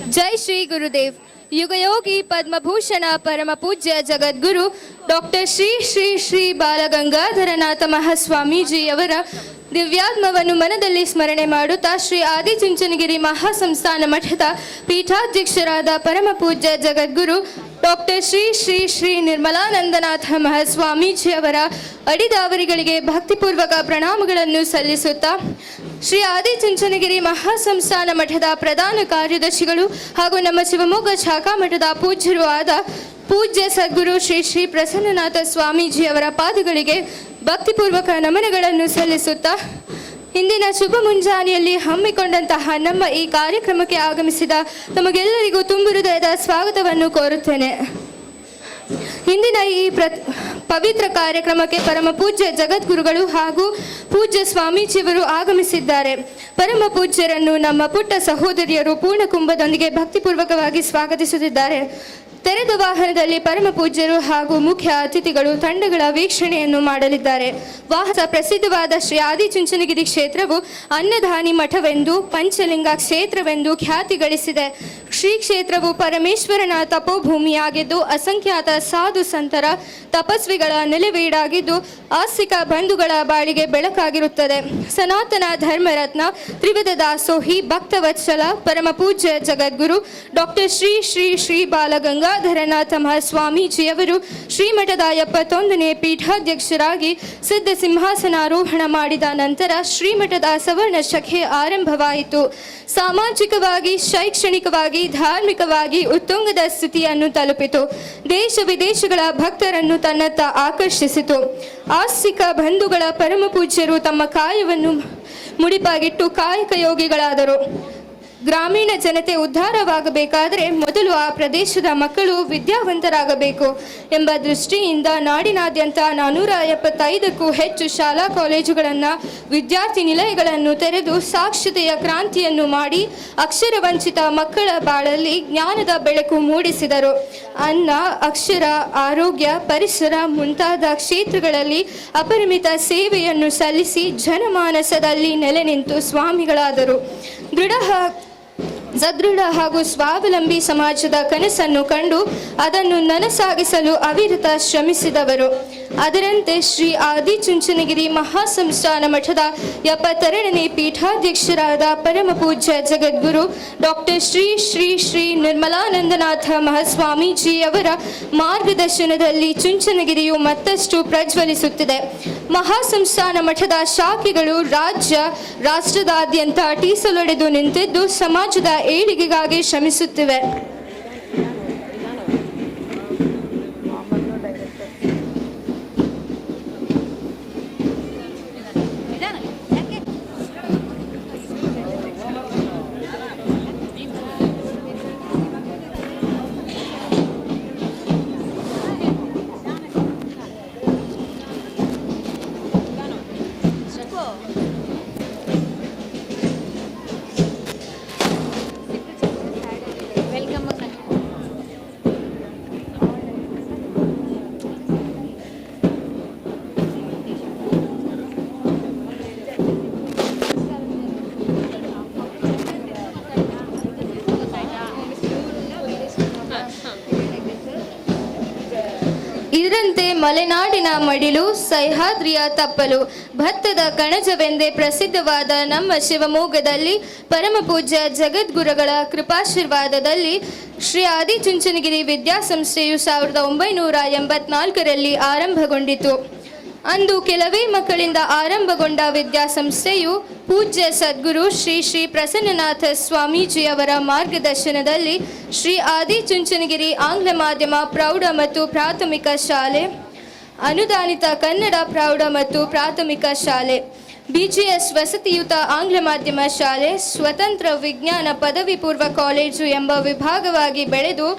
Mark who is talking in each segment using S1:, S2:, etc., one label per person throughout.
S1: जय श्री गुरुदेव। युगयोगी पद्मभूषण परम पूज्य जगद्गुरु डॉक्टर श्री श्री श्री ಬಾಲಗಂಗಾಧರನಾಥ ಮಹಾಸ್ವಾಮೀಜಿಯವರ ದಿವ್ಯಾತ್ಮವನ್ನು ಮನದಲ್ಲಿ ಸ್ಮರಣೆ ಮಾಡುತ್ತಾ ಶ್ರೀ ಆದಿಚುಂಚನಗಿರಿ ಮಹಾಸಂಸ್ಥಾನ ಮಠದ ಪೀಠಾಧ್ಯಕ್ಷರಾದ ಪರಮ ಪೂಜ್ಯ ಜಗದ್ಗುರು ಡಾಕ್ಟರ್ ಶ್ರೀ ಶ್ರೀ ಶ್ರೀ ನಿರ್ಮಲಾನಂದನಾಥ ಮಹಾಸ್ವಾಮೀಜಿಯವರ ಅಡಿದಾವರಿಗಳಿಗೆ ಭಕ್ತಿಪೂರ್ವಕ ಪ್ರಣಾಮಗಳನ್ನು ಸಲ್ಲಿಸುತ್ತಾ ಶ್ರೀ ಆದಿಚುಂಚನಗಿರಿ ಮಹಾಸಂಸ್ಥಾನ ಮಠದ ಪ್ರಧಾನ ಕಾರ್ಯದರ್ಶಿಗಳು ಹಾಗೂ ನಮ್ಮ ಶಿವಮೊಗ್ಗ ಶಾಖಾ ಮಠದ ಪೂಜ್ಯರು ಆದ ಪೂಜ್ಯ ಸದ್ಗುರು ಶ್ರೀ ಶ್ರೀ ಪ್ರಸನ್ನನಾಥ ಸ್ವಾಮೀಜಿಯವರ ಪಾದಗಳಿಗೆ ಭಕ್ತಿಪೂರ್ವಕ ನಮನಗಳನ್ನು ಸಲ್ಲಿಸುತ್ತಾ ಇಂದಿನ ಶುಭ ಮುಂಜಾನೆಯಲ್ಲಿ ಹಮ್ಮಿಕೊಂಡಂತಹ ನಮ್ಮ ಈ ಕಾರ್ಯಕ್ರಮಕ್ಕೆ ಆಗಮಿಸಿದ ತಮಗೆಲ್ಲರಿಗೂ ತುಂಬು ಹೃದಯದ ಸ್ವಾಗತವನ್ನು ಕೋರುತ್ತೇನೆ. ಇಂದಿನ ಈ ಪವಿತ್ರ ಕಾರ್ಯಕ್ರಮಕ್ಕೆ ಪರಮ ಪೂಜ್ಯ ಜಗದ್ಗುರುಗಳು ಹಾಗೂ ಪೂಜ್ಯ ಸ್ವಾಮೀಜಿಯವರು ಆಗಮಿಸಿದ್ದಾರೆ. ಪರಮ ಪೂಜ್ಯರನ್ನು ನಮ್ಮ ಪುಟ್ಟ ಸಹೋದರಿಯರು ಪೂರ್ಣ ಕುಂಭದೊಂದಿಗೆ ಭಕ್ತಿಪೂರ್ವಕವಾಗಿ ಸ್ವಾಗತಿಸುತ್ತಿದ್ದಾರೆ. ತೆರೆದ ವಾಹನದಲ್ಲಿ ಪರಮ ಪೂಜ್ಯರು ಹಾಗೂ ಮುಖ್ಯ ಅತಿಥಿಗಳು ತಂಡಗಳ ವೀಕ್ಷಣೆಯನ್ನು ಮಾಡಲಿದ್ದಾರೆ. ವಾಹನ ಪ್ರಸಿದ್ಧವಾದ ಶ್ರೀ ಆದಿಚುಂಚನಗಿರಿ ಕ್ಷೇತ್ರವು ಅನ್ನದಾನಿ ಮಠವೆಂದು ಪಂಚಲಿಂಗ ಕ್ಷೇತ್ರವೆಂದು ಖ್ಯಾತಿ ಗಳಿಸಿದೆ. ಶ್ರೀ ಕ್ಷೇತ್ರವು ಪರಮೇಶ್ವರನ ತಪೋಭೂಮಿಯಾಗಿದ್ದು ಅಸಂಖ್ಯಾತ ಸಾಧು ಸಂತರ ತಪಸ್ವಿಗಳ ನೆಲೆವೀಡಾಗಿದ್ದು ಆಸ್ತಿಕ ಬಂಧುಗಳ ಬಾಳಿಗೆ ಬೆಳಕಾಗಿರುತ್ತದೆ. ಸನಾತನ ಧರ್ಮರತ್ನ ತ್ರಿವಿಧ ದಾಸೋಹಿ ಭಕ್ತವತ್ಸಲ ಪರಮ ಪೂಜ್ಯ ಜಗದ್ಗುರು ಡಾಕ್ಟರ್ ಶ್ರೀ ಶ್ರೀ ಶ್ರೀ ಬಾಲಗಂಗಾಧರನಾಥ ಮಹಾಸ್ವಾಮೀಜಿಯವರು ಶ್ರೀಮಠದ 71ನೇ ಪೀಠಾಧ್ಯಕ್ಷರಾಗಿ ಸಿದ್ಧ ಸಿಂಹಾಸನಾರೋಹಣ ಮಾಡಿದ ನಂತರ ಶ್ರೀಮಠದ ಸವರ್ಣ ಶಖೆ ಆರಂಭವಾಯಿತು. ಸಾಮಾಜಿಕವಾಗಿ, ಶೈಕ್ಷಣಿಕವಾಗಿ, ಧಾರ್ಮಿಕವಾಗಿ ಉತ್ತುಂಗದ ಸ್ಥಿತಿಯನ್ನು ತಲುಪಿತು. ದೇಶ ವಿದೇಶಗಳ ಭಕ್ತರನ್ನು ತನ್ನತ್ತ ಆಕರ್ಷಿಸಿತು. ಆಸ್ತಿಕ ಬಂಧುಗಳ ಪರಮ ಪೂಜ್ಯರು ತಮ್ಮ ಕಾಯವನ್ನು ಮುಡಿಪಾಗಿಟ್ಟು ಕಾಯಕ ಯೋಗಿಗಳಾದರು. ಗ್ರಾಮೀಣ ಜನತೆ ಉದ್ಧಾರವಾಗಬೇಕಾದರೆ ಮೊದಲು ಆ ಪ್ರದೇಶದ ಮಕ್ಕಳು ವಿದ್ಯಾವಂತರಾಗಬೇಕು ಎಂಬ ದೃಷ್ಟಿಯಿಂದ ನಾಡಿನಾದ್ಯಂತ 475ಕ್ಕೂ ಹೆಚ್ಚು ಶಾಲಾ ಕಾಲೇಜುಗಳನ್ನು, ವಿದ್ಯಾರ್ಥಿ ನಿಲಯಗಳನ್ನು ತೆರೆದು ಸಾಕ್ಷರತೆಯ ಕ್ರಾಂತಿಯನ್ನು ಮಾಡಿ ಅಕ್ಷರವಂಚಿತ ಮಕ್ಕಳ ಬಾಳಲ್ಲಿ ಜ್ಞಾನದ ಬೆಳಕು ಮೂಡಿಸಿದರು. ಅನ್ನ, ಅಕ್ಷರ, ಆರೋಗ್ಯ, ಪರಿಸರ ಮುಂತಾದ ಕ್ಷೇತ್ರಗಳಲ್ಲಿ ಅಪರಿಮಿತ ಸೇವೆಯನ್ನು ಸಲ್ಲಿಸಿ ಜನಮಾನಸದಲ್ಲಿ ನೆಲೆ ನಿಂತು ಸ್ವಾಮಿಗಳಾದರು. ಸದೃಢ ಹಾಗೂ ಸ್ವಾವಲಂಬಿ ಸಮಾಜದ ಕನಸನ್ನು ಕಂಡು ಅದನ್ನು ನನಸಾಗಿಸಲು ಅವಿರತ ಶ್ರಮಿಸಿದವರು. ಅದರಂತೆ ಶ್ರೀ ಆದಿಚುಂಚನಗಿರಿ ಮಹಾಸಂಸ್ಥಾನ ಮಠದ 72ನೇ ಪೀಠಾಧ್ಯಕ್ಷರಾದ ಪರಮ ಪೂಜ್ಯ ಜಗದ್ಗುರು ಡಾಕ್ಟರ್ ಶ್ರೀ ಶ್ರೀ ಶ್ರೀ ನಿರ್ಮಲಾನಂದನಾಥ ಮಹಾಸ್ವಾಮೀಜಿಯವರ ಮಾರ್ಗದರ್ಶನದಲ್ಲಿ ಚುಂಚನಗಿರಿಯು ಮತ್ತಷ್ಟು ಪ್ರಜ್ವಲಿಸುತ್ತಿದೆ. ಮಹಾಸಂಸ್ಥಾನ ಮಠದ ಶಾಖೆಗಳು ರಾಷ್ಟ್ರದಾದ್ಯಂತ ಟೀಸಲೊಡೆದು ನಿಂತಿದ್ದು ಸಮಾಜದ ಏಳಿಗೆಗಾಗಿ ಶ್ರಮಿಸುತ್ತಿವೆ. ಇದರಂತೆ ಮಲೆನಾಡಿನ ಮಡಿಲು, ಸಹ್ಯಾದ್ರಿಯ ತಪ್ಪಲು, ಭತ್ತದ ಕಣಜವೆಂದೇ ಪ್ರಸಿದ್ಧವಾದ ನಮ್ಮ ಶಿವಮೊಗ್ಗದಲ್ಲಿ ಪರಮ ಪೂಜ್ಯ ಜಗದ್ಗುರುಗಳ ಕೃಪಾಶೀರ್ವಾದದಲ್ಲಿ ಶ್ರೀ ಆದಿಚುಂಚನಗಿರಿ ವಿದ್ಯಾಸಂಸ್ಥೆಯು 1984ರಲ್ಲಿ ಆರಂಭಗೊಂಡಿತು. ಅಂದು ಕೆಲವೇ ಮಕ್ಕಳಿಂದ ಆರಂಭಗೊಂಡ ವಿದ್ಯಾಸಂಸ್ಥೆಯು ಪೂಜ್ಯ ಸದ್ಗುರು ಶ್ರೀ ಶ್ರೀ ಪ್ರಸನ್ನನಾಥ ಸ್ವಾಮೀಜಿಯವರ ಮಾರ್ಗದರ್ಶನದಲ್ಲಿ ಶ್ರೀ ಆದಿಚುಂಚನಗಿರಿ ಆಂಗ್ಲ ಮಾಧ್ಯಮ ಪ್ರೌಢ ಮತ್ತು ಪ್ರಾಥಮಿಕ ಶಾಲೆ, ಅನುದಾನಿತ ಕನ್ನಡ ಪ್ರೌಢ ಮತ್ತು ಪ್ರಾಥಮಿಕ ಶಾಲೆ, ಬಿಜಿಎಸ್ ವಸತಿಯುತ ಆಂಗ್ಲ ಮಾಧ್ಯಮ ಶಾಲೆ, ಸ್ವತಂತ್ರ ವಿಜ್ಞಾನ ಪದವಿ ಪೂರ್ವ ಕಾಲೇಜು ಎಂಬ ವಿಭಾಗವಾಗಿ ಬೆಳೆದು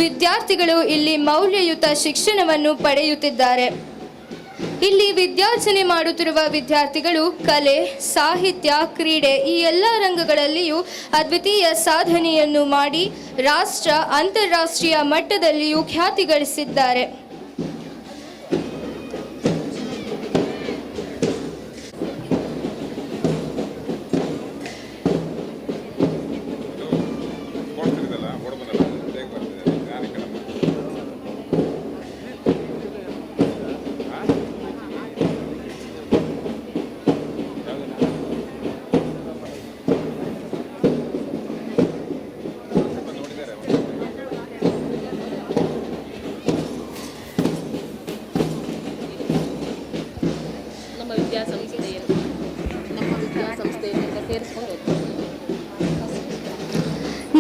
S1: ವಿದ್ಯಾರ್ಥಿಗಳು ಇಲ್ಲಿ ಮೌಲ್ಯಯುತ ಶಿಕ್ಷಣವನ್ನು ಪಡೆಯುತ್ತಿದ್ದಾರೆ. ಇಲ್ಲಿ ವಿದ್ಯಾರ್ಜನೆ ಮಾಡುತ್ತಿರುವ ವಿದ್ಯಾರ್ಥಿಗಳು ಕಲೆ, ಸಾಹಿತ್ಯ, ಕ್ರೀಡೆ ಈ ಎಲ್ಲ ರಂಗಗಳಲ್ಲಿಯೂ ಅದ್ವಿತೀಯ ಸಾಧನೆಯನ್ನು ಮಾಡಿ ರಾಷ್ಟ್ರ, ಅಂತಾರಾಷ್ಟ್ರೀಯ ಮಟ್ಟದಲ್ಲಿಯೂ ಖ್ಯಾತಿ ಗಳಿಸಿದ್ದಾರೆ.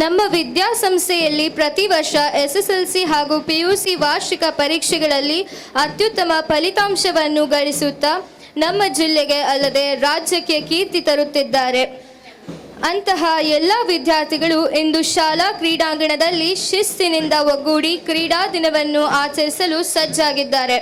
S1: ನಮ್ಮ ವಿದ್ಯಾಸಂಸ್ಥೆಯಲ್ಲಿ ಪ್ರತಿ ವರ್ಷ SSLC ಹಾಗೂ PUC ವಾರ್ಷಿಕ ಪರೀಕ್ಷೆಗಳಲ್ಲಿ ಅತ್ಯುತ್ತಮ ಫಲಿತಾಂಶವನ್ನು ಗಳಿಸುತ್ತಾ ನಮ್ಮ ಜಿಲ್ಲೆಗೆ ಅಲ್ಲದೆ ರಾಜ್ಯಕ್ಕೆ ಕೀರ್ತಿ ತರುತ್ತಿದ್ದಾರೆ. ಅಂತಹ ಎಲ್ಲ ವಿದ್ಯಾರ್ಥಿಗಳು ಇಂದು ಶಾಲಾ ಕ್ರೀಡಾಂಗಣದಲ್ಲಿ ಶಿಸ್ತಿನಿಂದ ಒಗ್ಗೂಡಿ ಕ್ರೀಡಾ ದಿನವನ್ನು ಆಚರಿಸಲು ಸಜ್ಜಾಗಿದ್ದಾರೆ.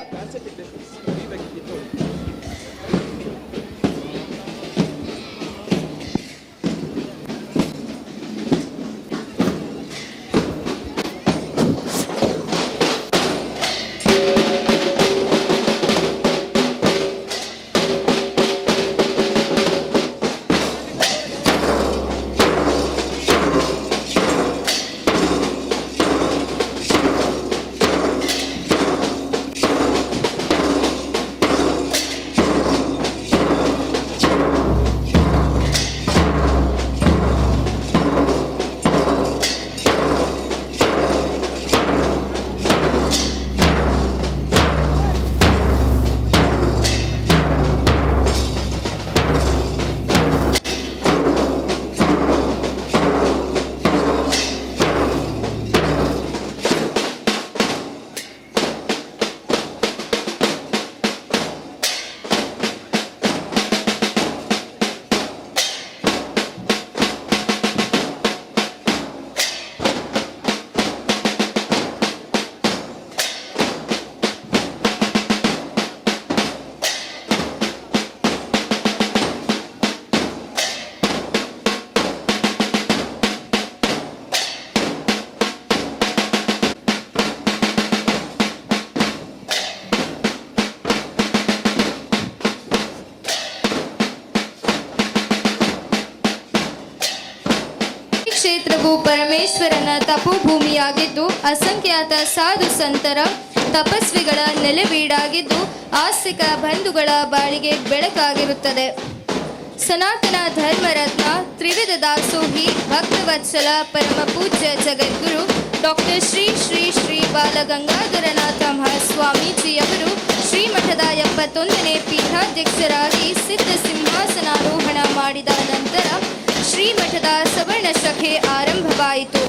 S1: ಕ್ಷೇತ್ರವು ಪರಮೇಶ್ವರನ ತಪೋಭೂಮಿಯಾಗಿದ್ದು ಅಸಂಖ್ಯಾತ ಸಾಧು ಸಂತರ ತಪಸ್ವಿಗಳ ನೆಲೆವೀಡಾಗಿದ್ದು ಆಸ್ತಿಕ ಬಂಧುಗಳ ಬಾಳಿಗೆ ಬೆಳಕಾಗಿರುತ್ತದೆ. ಸನಾತನ ಧರ್ಮರತ್ನ ತ್ರಿವಿಧ ದಾಸೋಹಿ ಭಕ್ತವತ್ಸಲ ಪರಮ ಪೂಜ್ಯ ಜಗದ್ಗುರು ಡಾಕ್ಟರ್ ಶ್ರೀ ಶ್ರೀ ಶ್ರೀ ಬಾಲಗಂಗಾಧರನಾಥ ಮಹಾಸ್ವಾಮೀಜಿಯವರು ಶ್ರೀಮಠದ 71ನೇ ಪೀಠಾಧ್ಯಕ್ಷರಾಗಿ ಸಿದ್ಧ ಸಿಂಹಾಸನಾರೋಹಣ ಮಾಡಿದ ನಂತರ ಶ್ರೀಮಠದ ಸವರ್ಣ ಶಾಖೆ ಆರಂಭವಾಯಿತು.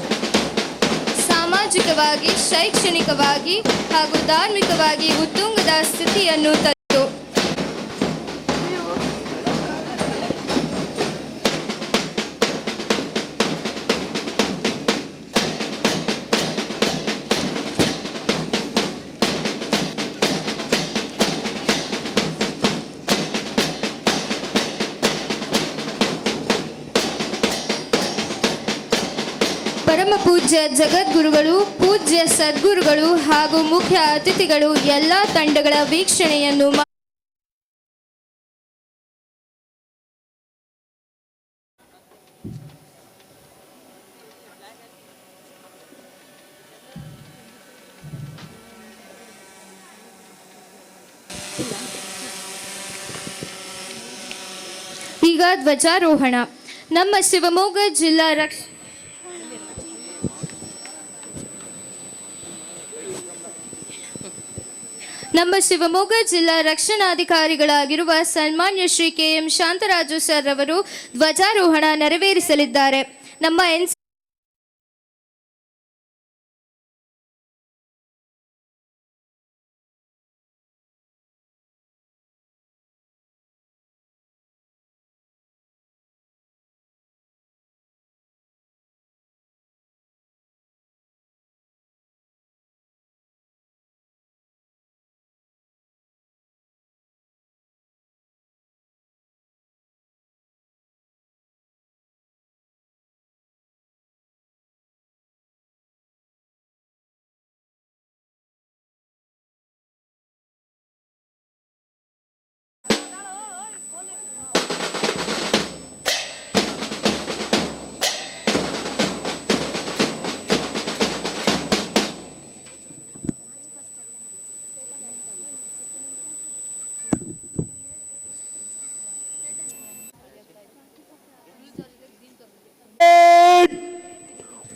S1: ಸಾಮಾಜಿಕವಾಗಿ, ಶೈಕ್ಷಣಿಕವಾಗಿ ಹಾಗೂ ಧಾರ್ಮಿಕವಾಗಿ ಉತ್ತುಂಗದ ಸ್ಥಿತಿಯನ್ನು ತಂದಿತು. ಪರಮ ಪೂಜ್ಯ ಜಗದ್ಗುರುಗಳು, ಪೂಜ್ಯ ಸದ್ಗುರುಗಳು ಹಾಗೂ ಮುಖ್ಯ ಅತಿಥಿಗಳು ಎಲ್ಲ ತಂಡಗಳ ವೀಕ್ಷಣೆಯನ್ನು ಈಗ ಧ್ವಜಾರೋಹಣ. ನಮ್ಮ ಶಿವಮೊಗ್ಗ ಜಿಲ್ಲಾ ರಕ್ಷಣಾಧಿಕಾರಿಗಳಾಗಿರುವ ಸನ್ಮಾನ್ಯ ಶ್ರೀ ಕೆ.ಎಂ. ಶಾಂತರಾಜು ಸರ್ ಅವರು ಧ್ವಜಾರೋಹಣ ನೆರವೇರಿಸಲಿದ್ದಾರೆ. ನಮ್ಮ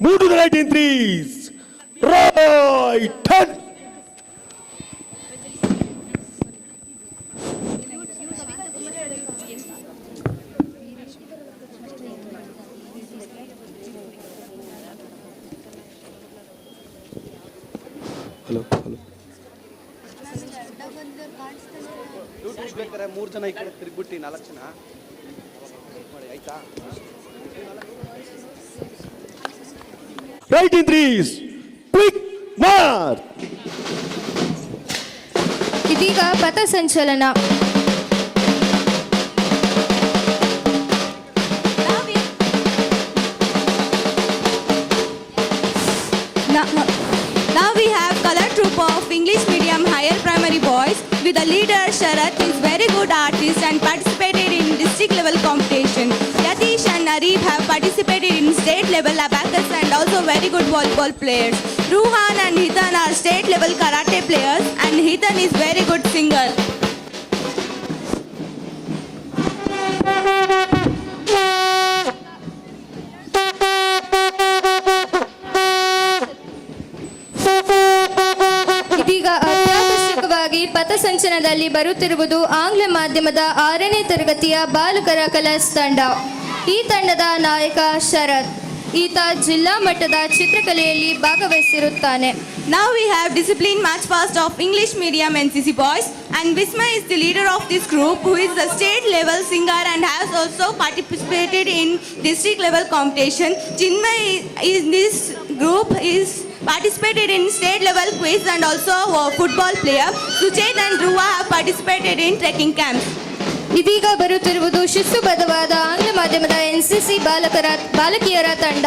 S2: Move to the right in threes. Right, turn. Hello.
S3: ಬೇಕಾದ್ರೆ 3 ಜನ ಈ ಕಡೆ ತಿರುಗ್ಬಿಟ್ಟು 4 ಜನ ಮಾಡಿ ಆಯ್ತಾ.
S2: Right in threes. Quick mark.
S1: ಇದೀಗ ಪಥಸಂಚಲನ.
S4: Now we have color troupe of English medium higher primary boys with the leader Sharat, who is very good artist and participated in district level competition. Yatish and Arif have participated in state level abacus and also very good volleyball players. Ruhan and Hitan are state level karate players and Hitan is very good singer.
S1: ಇದೀಗ ಅತ್ಯಾಕರ್ಷಕವಾಗಿ ಪಥಸಂಚಲನದಲ್ಲಿ ಬರುತ್ತಿರುವುದು ಆಂಗ್ಲ ಮಾಧ್ಯಮದ 6ನೇ ತರಗತಿಯ ಬಾಲಕರ colours ತಂಡ. ಈ ತಂಡದ ನಾಯಕ ಶರತ್. ಈತ ಜಿಲ್ಲಾ ಮಟ್ಟದ ಚಿತ್ರಕಲೆಯಲ್ಲಿ ಭಾಗವಹಿಸಿರುತ್ತಾನೆ.
S4: Now we have discipline match fast of English medium NCC boys and Visma is the leader of this group, who is a state level singer and has also participated in district level competition. Chinmay in this group is participated in state level quiz and also a football player. Suchet and Dhruva have participated in trekking camps.
S1: ಇದೀಗ ಬರುತ್ತಿರುವುದು ಶಿಸ್ತುಬದ್ಧವಾದ ಆಂಗ್ಲ ಮಾಧ್ಯಮದ NCC ಬಾಲಕಿಯರ ತಂಡ.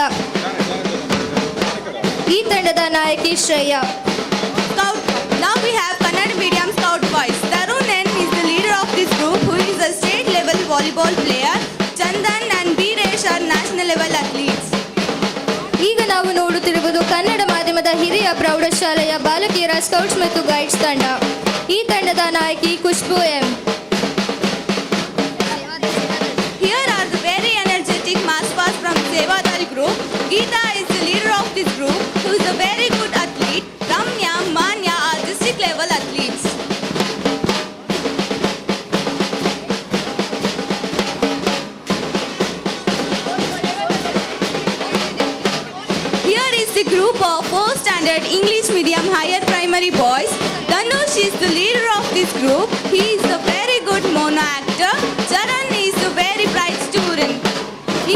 S1: ಈ ತಂಡದ ನಾಯಕಿ Shreya.
S4: Now we have Kannada medium scout boys. Tarun N is the leader of this group, who is a state level volleyball player. Chandan and Biresh are national level athletes.
S1: ಹಿರಿಯ ಪ್ರೌಢಶಾಲೆಯ ಬಾಲಕಿಯರ ಸ್ಕೌಟ್ಸ್ ಮತ್ತು guides ತಂಡ. ಈ ತಂಡದ ನಾಯಕಿ Khushbu M.
S4: Here are the very energetic mass pass from Sevadal group. Geeta is the leader of this group, who is a very good athlete. Ramya, Manya are district level athletes. Here is the group of 4th standard English medium higher primary boys. Dhanush is the leader of this group. He is a very good mono actor. Charan is a very bright student.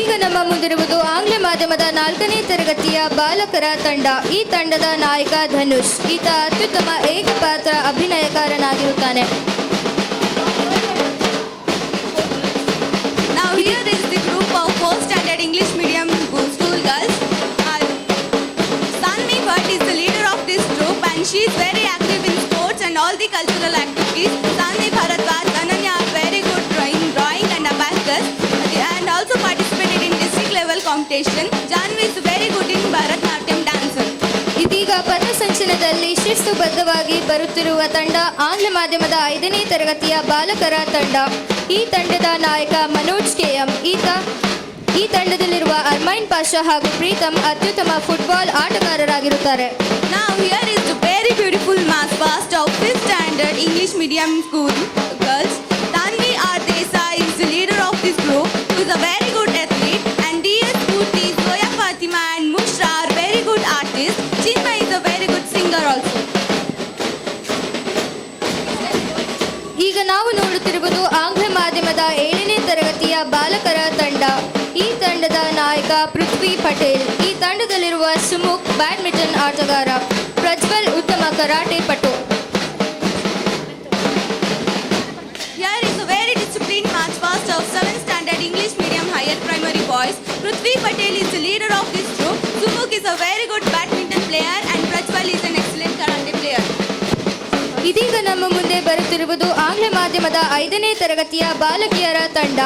S1: ಈಗ ನಮ್ಮ ಮುಂದಿರುವುದು ಆಂಗ್ಲ ಮಾಧ್ಯಮದ 4ನೇ ತರಗತಿಯ ಬಾಲಕರ ತಂಡ. ಈ ತಂಡದ ನಾಯಕ ಧನುಷ್. ಈತ ಅತ್ಯುತ್ತಮ ಏಕಪಾತ್ರ ಅಭಿನಯಕಾರನಾಗಿರುತ್ತಾನೆ.
S4: Now here is the group of 4th standard English medium school girls. Sanvi Bhatt is the leader of this group and she is very active in sports and all the cultural activities. Sanvi Bharadwaj, Ananya are very good drawing and abacus and also participated in district level competition. Janvi is very good in Bharatnatyam dancer.
S1: ಇದೀಗ ಪಥಸಂಚಲನದಲ್ಲಿ ಶಿಸ್ತುಬದ್ಧವಾಗಿ ಬರುತ್ತಿರುವ ತಂಡ ಆಂಗ್ಲ ಮಾಧ್ಯಮದ 5ನೇ ತರಗತಿಯ ಬಾಲಕರ ತಂಡ. ಈ ತಂಡದ ನಾಯಕ ಮನೋಜ್ ಕೆಎಂ. ಈ ತಂಡದಲ್ಲಿರುವ ಅರ್ಮೈನ್ ಪಾಷಾ ಹಾಗೂ ಪ್ರೀತಮ್ ಅತ್ಯುತ್ತಮ football ಆಟಗಾರರಾಗಿರುತ್ತಾರೆ.
S4: Now here is the very beautiful mass past of 5th standard English medium school girls. Tanvi R. Desai is the leader of this group, who is a very good athlete, and DS Purti, Zoya Fatima and Mushra are very good artists. Chinma is a very good singer also.
S1: ಈಗ ನಾವು ನೋಡುತ್ತಿರುವುದು ಆಂಗ್ಲ ಮಾಧ್ಯಮದ 7ನೇ ತರಗತಿಯ ಬಾಲಕರ ತಂಡ. ಈ ತಂಡದ ನಾಯಕ ಪೃಥ್ವಿ ಪಟೇಲ್. ಈ ತಂಡದಲ್ಲಿರುವ ಸುಮುಖ್ ಬ್ಯಾಡ್ಮಿಂಟನ್ ಆಟಗಾರ. ಪ್ರಜ್ವಲ್ ಉತ್ತಮ ಕರಾಟೆ ಪಟು.
S4: Here is a very disciplined match past of 7th standard English medium higher primary boys. Prithvi Patel is the leader of this group. Sumukh is a very good badminton player and Prajwal is an excellent karate player.
S1: ಇದೀಗ ನಮ್ಮ ಮುಂದೆ ಬರುತ್ತಿರುವುದು ಆಂಗ್ಲ ಮಾಧ್ಯಮದ 5ನೇ ತರಗತಿಯ ಬಾಲಕಿಯರ ತಂಡ.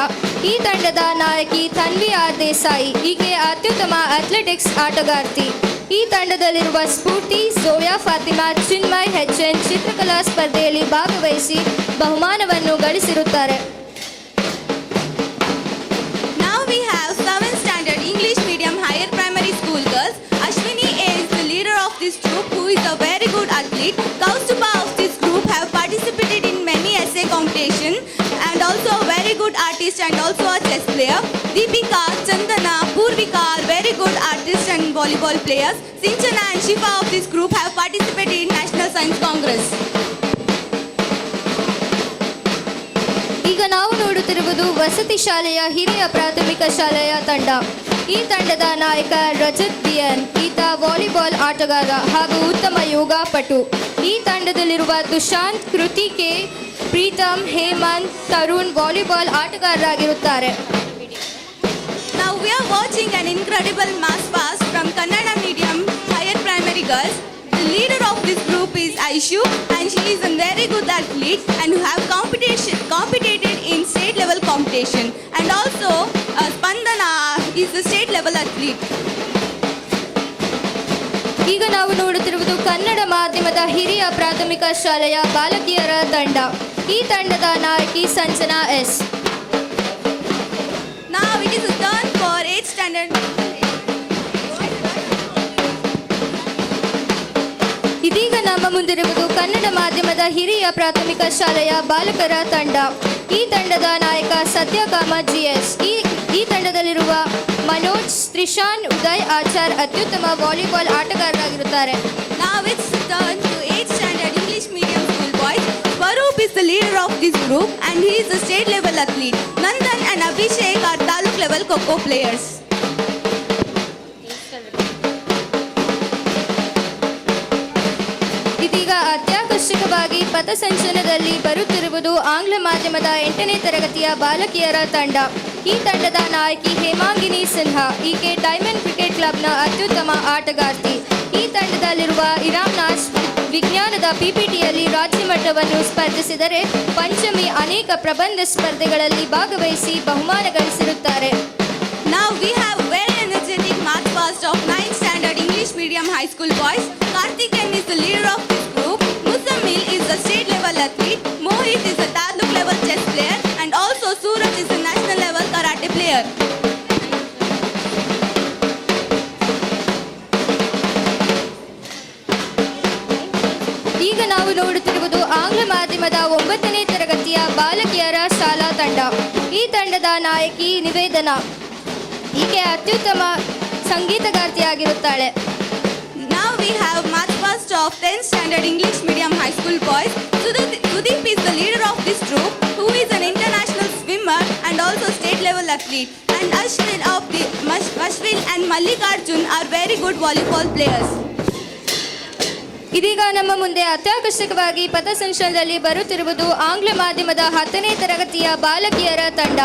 S1: ಈ ತಂಡದ ನಾಯಕಿ ತನ್ವಿ ಆರ್ ದೇಸಾಯಿ. ಈಕೆ ಅತ್ಯುತ್ತಮ ಅಥ್ಲೆಟಿಕ್ಸ್ ಆಟಗಾರ್ತಿ. ಈ ತಂಡದಲ್ಲಿರುವ ಸ್ಫೂರ್ತಿ, ಝೋಯಾ ಫಾತಿಮಾ, ಚಿನ್ಮಯ್ HN ಚಿತ್ರಕಲಾ ಸ್ಪರ್ಧೆಯಲ್ಲಿ ಭಾಗವಹಿಸಿ ಬಹುಮಾನವನ್ನು ಗಳಿಸಿರುತ್ತಾರೆ.
S4: Now we have 7th standard English medium higher primary school girls. Ashwini A is the leader of this group, who is a very good athlete. Kaustuba of this group have participated in many essay competition and also a very good artist and also a chess player. Deepika, Chandana, Purvika are very good artists and volleyball players. Sinchana and Shifa of this group have participated in National Science Congress.
S1: ಈಗ ನಾವು ನೋಡುತ್ತಿರುವುದು ವಸತಿ ಶಾಲೆಯ ಹಿರಿಯ ಪ್ರಾಥಮಿಕ ಶಾಲೆಯ ತಂಡ. ಈ ತಂಡದ ನಾಯಕ ರಜತ್ ಬಿಎನ್. ಈತ ವಾಲಿಬಾಲ್ ಆಟಗಾರ ಹಾಗೂ ಉತ್ತಮ ಯೋಗಾಪಟು. ಈ ತಂಡದಲ್ಲಿರುವ ದುಶಾಂತ್, ಕೃತಿ ಕೆ, ಪ್ರೀತಮ್, ಹೇಮಂತ್, ತರುಣ್ ವಾಲಿಬಾಲ್ ಆಟಗಾರರಾಗಿರುತ್ತಾರೆ.
S4: Now we are watching an incredible mass pass from Kannada medium higher primary girls. The leader of this group is Aishu and she is a very good athlete and who have competed in state level competition and also Spandana is a state level athlete.
S1: ಈಗ ನಾವು ನೋಡುತ್ತಿರುವುದು ಕನ್ನಡ ಮಾಧ್ಯಮದ ಹಿರಿಯ ಪ್ರಾಥಮಿಕ ಶಾಲೆಯ ಬಾಲಕಿಯರ ತಂಡ. ಈ ತಂಡದ ನಾಯಕಿ Sanjana S.
S4: Now it is a turn for 8th standard.
S1: ಇದೀಗ ನಮ್ಮ ಮುಂದಿರುವುದು ಕನ್ನಡ ಮಾಧ್ಯಮದ ಹಿರಿಯ ಪ್ರಾಥಮಿಕ ಶಾಲೆಯ ಬಾಲಕರ ತಂಡ. ಈ ತಂಡದ ನಾಯಕ ಸತ್ಯಕಾಮ GS. ಈ ತಂಡದಲ್ಲಿರುವ ಮನೋಜ್, ತ್ರಿಶಾನ್, ಉದಯ್ ಆಚಾರ್ ಅತ್ಯುತ್ತಮ ವಾಲಿಬಾಲ್ ಆಟಗಾರರಾಗಿರುತ್ತಾರೆ.
S4: Now it's turn to 8th standard English medium school boys. Swaroop is the leader of this group and he is a state level athlete. Nandan and Abhishek are taluk level Kho-Kho players.
S1: ಇದೀಗ ಅತ್ಯಾಕರ್ಷಕವಾಗಿ ಪಥಸಂಚಲನದಲ್ಲಿ ಬರುತ್ತಿರುವುದು ಆಂಗ್ಲ ಮಾಧ್ಯಮದ 8ನೇ ತರಗತಿಯ ಬಾಲಕಿಯರ ತಂಡ. ಈ ತಂಡದ ನಾಯಕಿ ಹೇಮಾಂಗಿನಿ ಸಿನ್ಹಾ. ಈಕೆ ಡೈಮಂಡ್ ಕ್ರಿಕೆಟ್ ಕ್ಲಬ್ನ ಅತ್ಯುತ್ತಮ ಆಟಗಾರ್ತಿ. ಈ ತಂಡದಲ್ಲಿರುವ ಇರಾಮ್ನಾಸ್ ವಿಜ್ಞಾನದ PPTಯಲ್ಲಿ ರಾಜ್ಯ ಮಟ್ಟವನ್ನು ಸ್ಪರ್ಧಿಸಿದರೆ ಪಂಚಮಿ ಅನೇಕ ಪ್ರಬಂಧ ಸ್ಪರ್ಧೆಗಳಲ್ಲಿ ಭಾಗವಹಿಸಿ ಬಹುಮಾನ ಗಳಿಸಿರುತ್ತಾರೆ.
S4: Now we have very energetic math pass of 9th standard English medium high school boys. Karthik
S1: ನೋಡುತ್ತಿರುವುದು ಆಂಗ್ಲ ಮಾಧ್ಯಮದ 9ನೇ ತರಗತಿಯ ಬಾಲಕಿಯರ ಶಾಲಾ ತಂಡ. ಈ ತಂಡದ ನಾಯಕಿ ನಿವೇದನಾ. ಈಕೆ ಅತ್ಯುತ್ತಮ ಸಂಗೀತಗಾರ್ತಿಯಾಗಿರುತ್ತಾಳೆ.
S4: Now we have March Past of 10th Standard English Medium High School boys. Sudeep is the leader of this troop, who is an international swimmer and also state level athlete. And Ashwin and Mallikarjun are very good volleyball players.
S1: ಇದೀಗ ನಮ್ಮ ಮುಂದೆ ಅತ್ಯಾಕರ್ಷಕವಾಗಿ ಪಥಸಂಚಲನದಲ್ಲಿ ಬರುತ್ತಿರುವುದು ಆಂಗ್ಲ ಮಾಧ್ಯಮದ 10ನೇ ತರಗತಿಯ ಬಾಲಕಿಯರ ತಂಡ.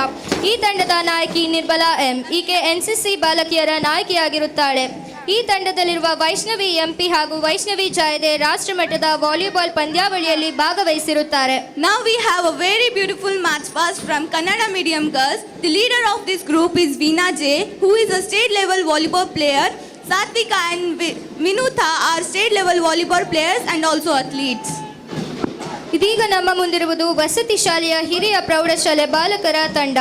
S1: ಈ ತಂಡದ ನಾಯಕಿ ನಿರ್ಮಲಾ ಎಂ. ಈಕೆ ಎನ್ಸಿಸಿ ಬಾಲಕಿಯರ ನಾಯಕಿಯಾಗಿರುತ್ತಾಳೆ. ಈ ತಂಡದಲ್ಲಿರುವ ವೈಷ್ಣವಿ ಎಂಪಿ ಹಾಗೂ ವೈಷ್ಣವಿ ಜಾಯದೆ ರಾಷ್ಟ್ರಮಟ್ಟದ ವಾಲಿಬಾಲ್ ಪಂದ್ಯಾವಳಿಯಲ್ಲಿ ಭಾಗವಹಿಸಿರುತ್ತಾರೆ.
S4: Now we have a very beautiful match pass from Kannada medium girls. The leader of this group is Veena J, who is a state level volleyball player. Satvika and Vinutha are state level volleyball players and also athletes.
S1: ಇದೀಗ ನಮ್ಮ ಮುಂದಿರುವುದು ವಸತಿ ಶಾಲೆಯ ಹಿರಿಯ ಪ್ರೌಢಶಾಲೆ ಬಾಲಕರ ತಂಡ.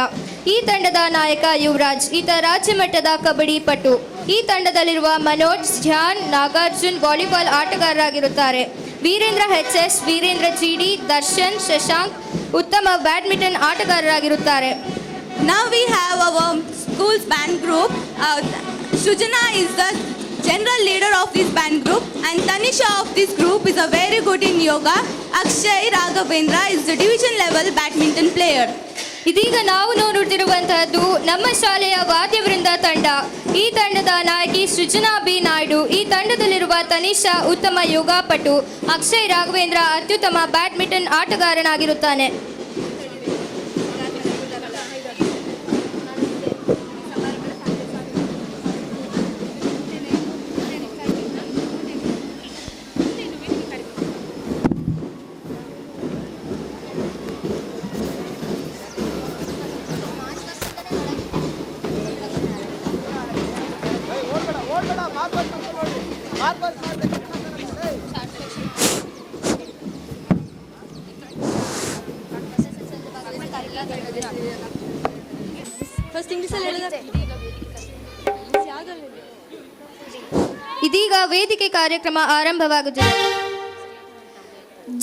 S1: ಈ ತಂಡದ ನಾಯಕ ಯುವರಾಜ್. ಈತ ರಾಜ್ಯ ಮಟ್ಟದ ಕಬಡ್ಡಿ ಪಟು. ಈ ತಂಡದಲ್ಲಿರುವ ಮನೋಜ್, ಧ್ಯಾನ್, ನಾಗಾರ್ಜುನ್ ವಾಲಿಬಾಲ್ ಆಟಗಾರರಾಗಿರುತ್ತಾರೆ. ವೀರೇಂದ್ರ HS, ವೀರೇಂದ್ರ GD, ದರ್ಶನ್, ಶಶಾಂಕ್ ಉತ್ತಮ ಬ್ಯಾಡ್ಮಿಂಟನ್ ಆಟಗಾರರಾಗಿರುತ್ತಾರೆ.
S4: Now we have our school's band group. Sujana is the general leader of this band group, and Tanisha of this group is a very good in yoga. Akshay Raghavendra is the division level badminton player.
S1: ಇದೀಗ ನಾವು ನೋಡುತ್ತಿರುವಂತಹದ್ದು ನಮ್ಮ ಶಾಲೆಯ ವಾದ್ಯವೃಂದ ತಂಡ. ಈ ತಂಡದ ನಾಯಕಿ ಸೃಜನಾ B Naidu. ಈ ತಂಡದಲ್ಲಿರುವ ತನಿಷಾ ಉತ್ತಮ ಯೋಗಾಪಟು. ಅಕ್ಷಯ್ ರಾಘವೇಂದ್ರ ಅತ್ಯುತ್ತಮ ಬ್ಯಾಡ್ಮಿಂಟನ್ ಆಟಗಾರನಾಗಿರುತ್ತಾನೆ. ಇದೀಗ ವೇದಿಕೆ ಕಾರ್ಯಕ್ರಮ ಆರಂಭವಾಗುತ್ತಿದೆ.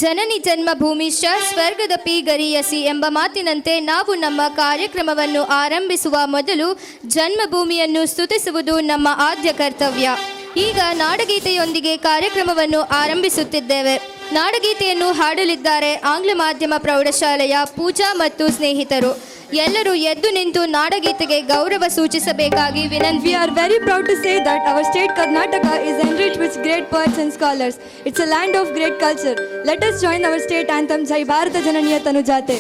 S1: ಜನನಿ ಜನ್ಮಭೂಮಿಶ್ಚ ಸ್ವರ್ಗದಪಿ ಗರೀಯಸಿ ಎಂಬ ಮಾತಿನಂತೆ ನಾವು ನಮ್ಮ ಕಾರ್ಯಕ್ರಮವನ್ನು ಆರಂಭಿಸುವ ಮೊದಲು ಜನ್ಮಭೂಮಿಯನ್ನು ಸ್ತುತಿಸುವುದು ನಮ್ಮ ಆದ್ಯ ಕರ್ತವ್ಯ. ಈಗ ನಾಡಗೀತೆಯೊಂದಿಗೆ ಕಾರ್ಯಕ್ರಮವನ್ನು ಆರಂಭಿಸುತ್ತಿದ್ದೇವೆ. ನಾಡಗೀತೆಯನ್ನು ಹಾಡಲಿದ್ದಾರೆ ಆಂಗ್ಲ ಮಾಧ್ಯಮ ಪ್ರೌಢಶಾಲೆಯ ಪೂಜಾ ಮತ್ತು ಸ್ನೇಹಿತರು. ಎಲ್ಲರೂ ಎದ್ದು ನಿಂತು ನಾಡಗೀತೆಗೆ ಗೌರವ ಸೂಚಿಸಬೇಕಾಗಿ ವಿನಂತಿ.
S5: We are very proud to say that our state Karnataka is enriched with great poets and scholars. It's a land of great culture. Let us join our state anthem Jai Bharata Jananiya Tanujate.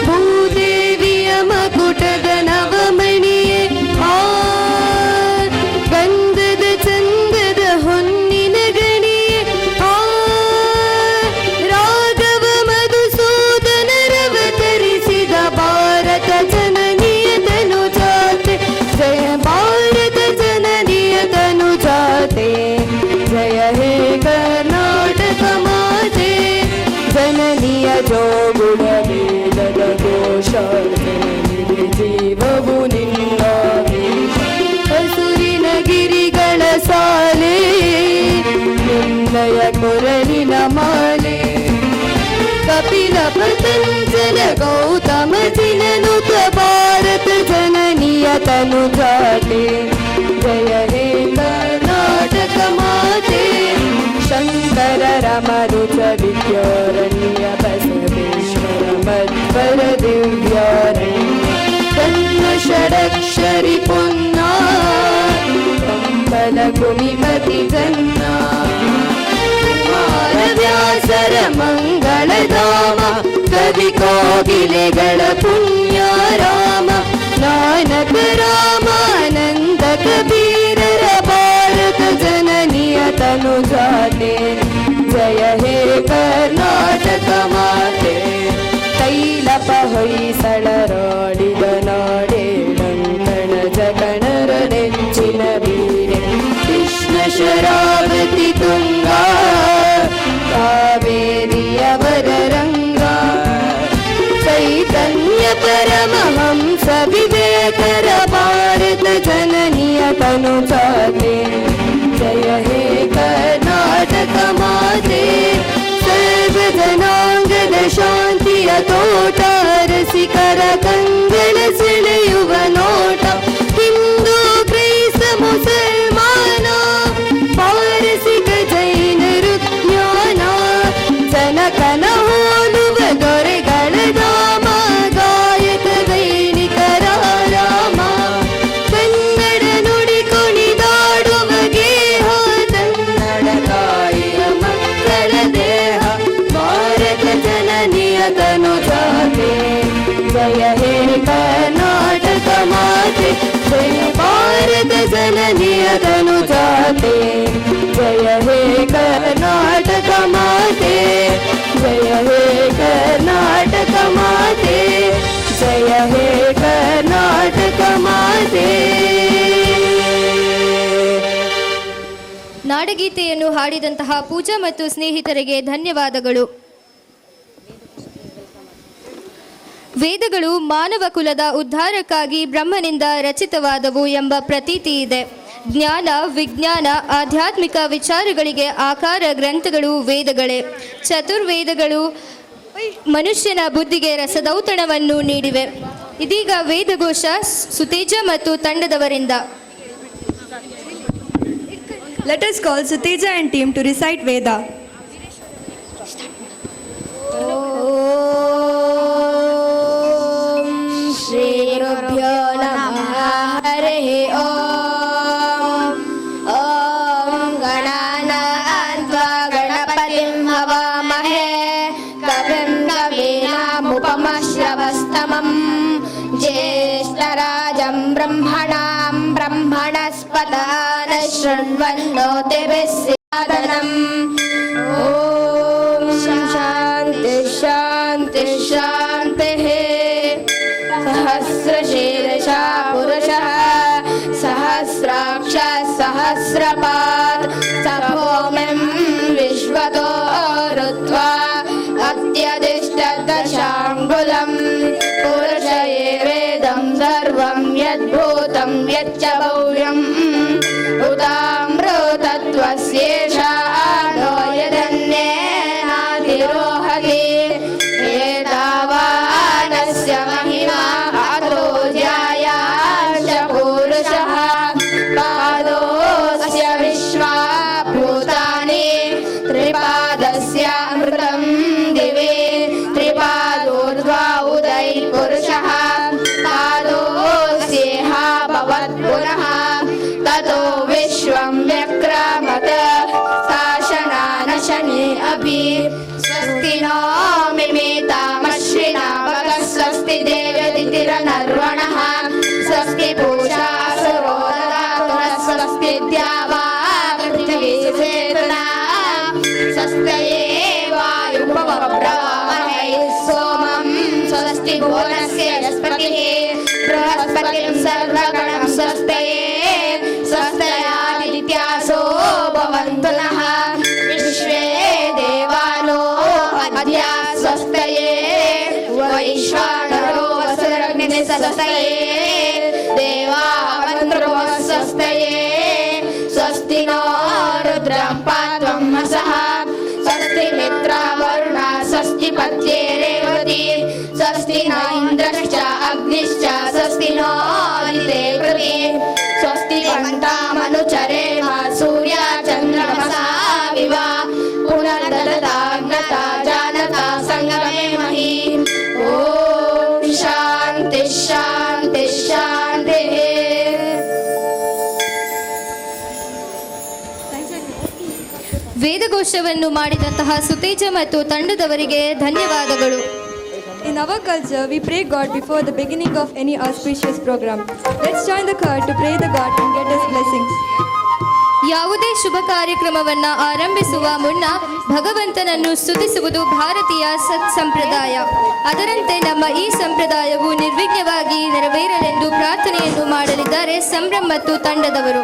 S5: ಭೂದೇವಿಯ ಮಕುಟದ ನವಮಣಿಯೇ ಗಂಧದ ಚಂದದ ಹೊನ್ನಿನ ಗಣಿಯೇ ರಾಘವ ಮಧುಸೂದನರವತರಿಸಿದ ಭಾರತ ಜನನಿಯ ತನುಜಾತೆ ಜಯ ಭಾರತ ಜನನಿಯ ತನುಜಾತೆ ಜಯ ಹೇ ಕರ್ನಾಟಕ ಮಾತೆ ಜನನಿಯ ಜೋಗುಳ ವೇದದ ಘೋಷ ಜೀವವು ನಿನ್ನಾಗಿ ಹಸುರಿನ ಗಿರಿಗಳ ಸಾಲೆ ನಿನ್ನಯ ಕೊರಲಿನ ಮಾಲೆ ಕಪಿಲ ಪತಂಜಲ ಗೌತಮ ಜಿನನುತ ಭಾರತ ಜನನಿಯ ತನುಜಾತೆ ಜಯ ಹೇ ಕರ್ನಾಟಕ ಮಾತೆ ಶಂಕರ ರಮರುಚ ವಿದ್ಯಾರಣ್ಯ ಬಸವೇಶ್ವರ ಮಧ್ವರ ದಿವ್ಯಾರಣ್ಯ ಕನ್ನ ಷಡಕ್ಷರಿ ಪೊನ್ನ ಕಂಬಲ ಕುಮಿಮತಿ ಜನ್ನ ವ್ಯಾಸರ ಮಂಗಳಧಾಮ ಕವಿ ಕೋಗಿಲೆಗಳ ಪುಣ್ಯ ರಾಮ ನಾನಕ ರಾಮಾನಂದ ಕಬೀರರ ಭಾರತ ಜನ
S6: तनु जाते जय हे कर्नाटक माते तैलप ಹೊಯ್ಸಳರಾಡಿದ ನಾಡೆ ಡಂಕಣ ಜಗಣರ ನೆಚ್ಚಿನ ಬೀರೆ ಕೃಷ್ಣ ಶರಾವತಿ ತುಂಗಾ ಕಾವೇರಿಯವರ ರಂಗ ಚೈತನ್ಯ ಪರಮಹಂಸ ವಿವೇಕರ ಭಾರತ ಜನನಿಯ ತನು ಜಾತೆ ಜಯ ಹೇ ಕರ್ನಾಟಕ ಮಾತೆ ಸರ್ವ ಜನಾಂಗದ ಶಾಂತಿಯ ತೋಟ ರಸಿಕರ ಕಂಗಳ ಸೆಳೆಯುವ ನೋಟ ಹಿಂದೂ ಕ್ರೈಸ್ತ ಮುಸಲ್ಮಾನ ಪಾರಸಿಕ ಜೈನರು ಜ್ಞಾನ ಜನಕನ ಹೋಲುವ ದೊರೆಗಳ ಧಾಮ ಗಾಯಕ ದೈನಿಕರ ರಾಮ ಕನ್ನಡ ನುಡಿ ಕುಣಿದಾಡುವ ಗೇಹ ಕನ್ನಡ ತಾಯಿಯ ಮಕ್ಕಳ ದೇಹ ಭಾರತ ಜನನಿಯ ತನು ಜಾತೆ ಜಯ ಹೇ ಕರ್ನಾಟಕ ಮಾತೆ ಜಯ ಭಾರತ ಜನನಿಯ ತನು ಜಾತೆ ಜಯ ಹೇ ಕರ್ನಾಟಕ ಮಾತೆ ಜಯ ಹೇ ಕರ್ನಾಟಕ ಮಾತೆ ಜಯ ಹೇ ಕರ್ನಾಟಕ ಮಾತೆ.
S1: ನಾಡಗೀತೆಯನ್ನು ಹಾಡಿದಂತಹ ಪೂಜಾ ಮತ್ತು ಸ್ನೇಹಿತರಿಗೆ ಧನ್ಯವಾದಗಳು. ವೇದಗಳು ಮಾನವ ಕುಲದ ಉದ್ಧಾರಕ್ಕಾಗಿ ಬ್ರಹ್ಮನಿಂದ ರಚಿತವಾದವು ಎಂಬ ಪ್ರತೀತಿ ಇದೆ. ಜ್ಞಾನ, ವಿಜ್ಞಾನ, ಆಧ್ಯಾತ್ಮಿಕ ವಿಚಾರಗಳಿಗೆ ಆಕಾರ ಗ್ರಂಥಗಳು ವೇದಗಳೇ. ಚತುರ್ವೇದಗಳು ಮನುಷ್ಯನ ಬುದ್ಧಿಗೆ ರಸದೌತಣವನ್ನು ನೀಡಿವೆ. ಇದೀಗ ವೇದಘೋಷ ಸುತೇಜ ಮತ್ತು ತಂಡದವರಿಂದ.
S5: Let us call Suteja and team to recite Veda.
S6: ಓಂ ಶ್ರೀ ಗುರುಭ್ಯೋ ನಮಃ ಹರಿಃ ಓಂ. ಓಂ ಗಣಾನಾನ್ವಾ ಗಣಪತಿಂ ಹವಾಮಹೇ ಕವಿಂ ಕವೀನಾಮುಪಮಶ್ರವಸ್ತಮಂ ಜ್ಯೇಷ್ಠರಾಜಂ ಬ್ರಹ್ಮಣಾಂ ಬ್ರಹ್ಮಣಸ್ಪದಾನ ಶೃಣ್ವನ್ನೋತಿಭಿಃ ಸಿದ್ಧಾದನಂ. ಓಂ ಶಾಂತಿ ಶಾಂತಿ ಶಾಂತಿಃ. सहस्रशीर्षा पुरुषः सहस्राक्ष सहस्रपात् सभूमिं विश्वतो ऋत्वा अत्यधिष्ठदशाङ्गुलं पुरुष एवेदं सर्वं यद्भूतं यच्च भव्यम् उदामृतत्वस्येषा नो यदन्येनाधिरोहति एतावानस्य महिमा अतो ध्यायाश्च पुरुषः पादोऽस्य विश्वा भूतानि त्रिपादस्यामृतं दिवे त्रिपादोर्ध्वा उदय पुरुषः पादोऽस्येहा भवत् पुनः ततो विश्वं व्यक्रामत शासनानशने अपि स्वस्ति नो मिमेतामश्विना भगः स्वस्ति देवतिथिरनर्वणः स्वस्ति पूषा सुरो ददातु स्वस्ति द्यावा पृथिवी चेतना स्वस्तये वायुपवब्रवामहे सोमं स्वस्ति भुवनस्य बृहस्पतिः बृहस्पतिं सर्वगणं स्वस्तये स्वस्तयादित्यासो भवन्तु नः विश्वे देवानो अद्य स्वस्तये वैश्वानरो वसुरग्निः स्वस्तये देवावन्तरो स्वस्तये स्वस्ति नो रुद्रं पात्वं वसः स्वस्ति मित्रावरुणा स्वस्ति पत्ये रेवती स्वस्ति न इन्द्रश्च अग्निश्च स्वस्ति नो अदिते पृथ्वी स्वस्ति पन्तामनुचरेम सूर्या चन्द्रमसा विवा पुनर्ददताग्नता जानता संगमे मही. ओम शांति शांति शांति.
S1: ವೇದಘೋಷವನ್ನು ಮಾಡಿದಂತಹ ಸುತೇಜ ಮತ್ತು ತಂಡದವರಿಗೆ ಧನ್ಯವಾದಗಳು.
S5: In our culture, we pray God before the beginning of any auspicious program. Let's join the choir to pray the God and get His blessings.
S1: ಯಾವುದೇ ಶುಭ ಕಾರ್ಯಕ್ರಮವನ್ನು ಆರಂಭಿಸುವ ಮುನ್ನ ಭಗವಂತನನ್ನು ಸ್ತುತಿಸುವುದು ಭಾರತೀಯ ಸಂಪ್ರದಾಯ. ಅದರಂತೆ ನಮ್ಮ ಈ ಸಂಪ್ರದಾಯವು ನಿರ್ವಿಘ್ನವಾಗಿ ನೆರವೇರಲೆಂದು ಪ್ರಾರ್ಥನೆಯನ್ನು ಮಾಡಲಿದ್ದಾರೆ ಸಂಭ್ರಮ್ ಮತ್ತು ತಂಡದವರು.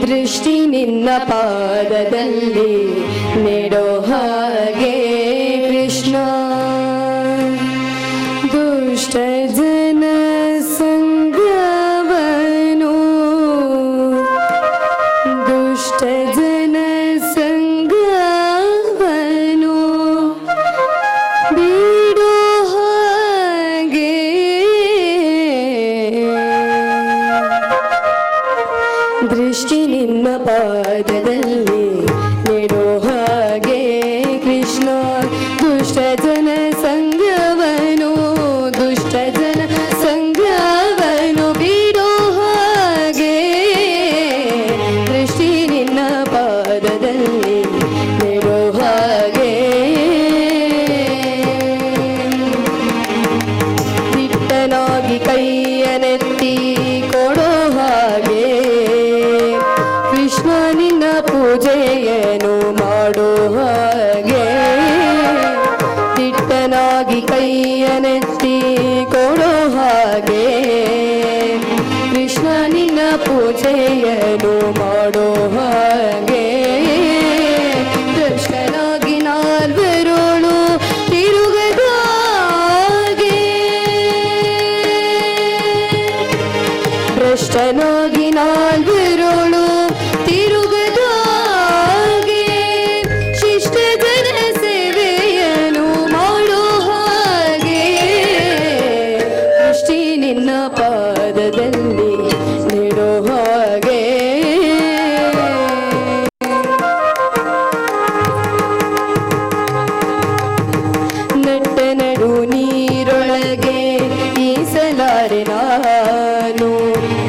S6: ದೃಷ್ಟಿ ನಿನ್ನ ಪಾದದಲ್ಲಿ ನೆಡೋ ಹಾಗೆ ಕೃಷ್ಣ, ದುಷ್ಟ ಜನ ಸಂಗವನು, ದುಷ್ಟ ಜನ ಸಂಗವನು ಬಿಡೋ ಹಾಗೆ, ದೃಷ್ಟಿ ನಿನ್ನ ಪಾದದಲ್ಲಿ ನೆಡೋ ಹಾಗೆ ಕೃಷ್ಣ, ದುಷ್ಟ ಜನ ಸಂಗವನು, ದುಷ್ಟ ಜನ ಸಂಗವನು ಬಿಡೋ ಹಾಗೆ, ದೃಷ್ಟಿ ನಿನ್ನ ಪಾದದಲ್ಲಿ ನೆಡೋ ಹಾಗೆ. ದಿಟ್ಟನಾಗಿ ಕೈಯನೆತ್ತಿ ಕೊಡೋ ಹಾಗೆ ಕೃಷ್ಣ, ನಿನ್ನ ಪೂಜೆಯನ್ನು ಮಾಡೋ ಹಾಗೆ, ದಿಟ್ಟನಾಗಿ ಕೈಯನೆತ್ತಿ ಕೊಡೋ ಹಾಗೆ ಕೃಷ್ಣ, ನಿನ್ನ ಪೂಜೆಯನ್ನು ಮಾಡೋ ಹಾಗೆ. ಕೃಷ್ಣನಾಗಿ ನಾಲ್ವರೋಳು ತಿರುಗದ ಹಾಗೆ, ಭ್ರಷ್ಟನಾಗಿ ನಾಲ್ವರೋಳು ತಿರುಗದ ಹಾಗೆ, ಶಿಷ್ಟ ಜನ ಸೇವೆಯನ್ನು ಮಾಡೋ ಹಾಗೆ, ದೃಷ್ಟಿ ನಿನ್ನ ಪಾದದಲ್ಲಿ ನೆಡೋ ಹಾಗೆ. ನಟ್ಟ ನಡು ನೀರೊಳಗೆ ಈಸಲಾರೆ ನಾನು,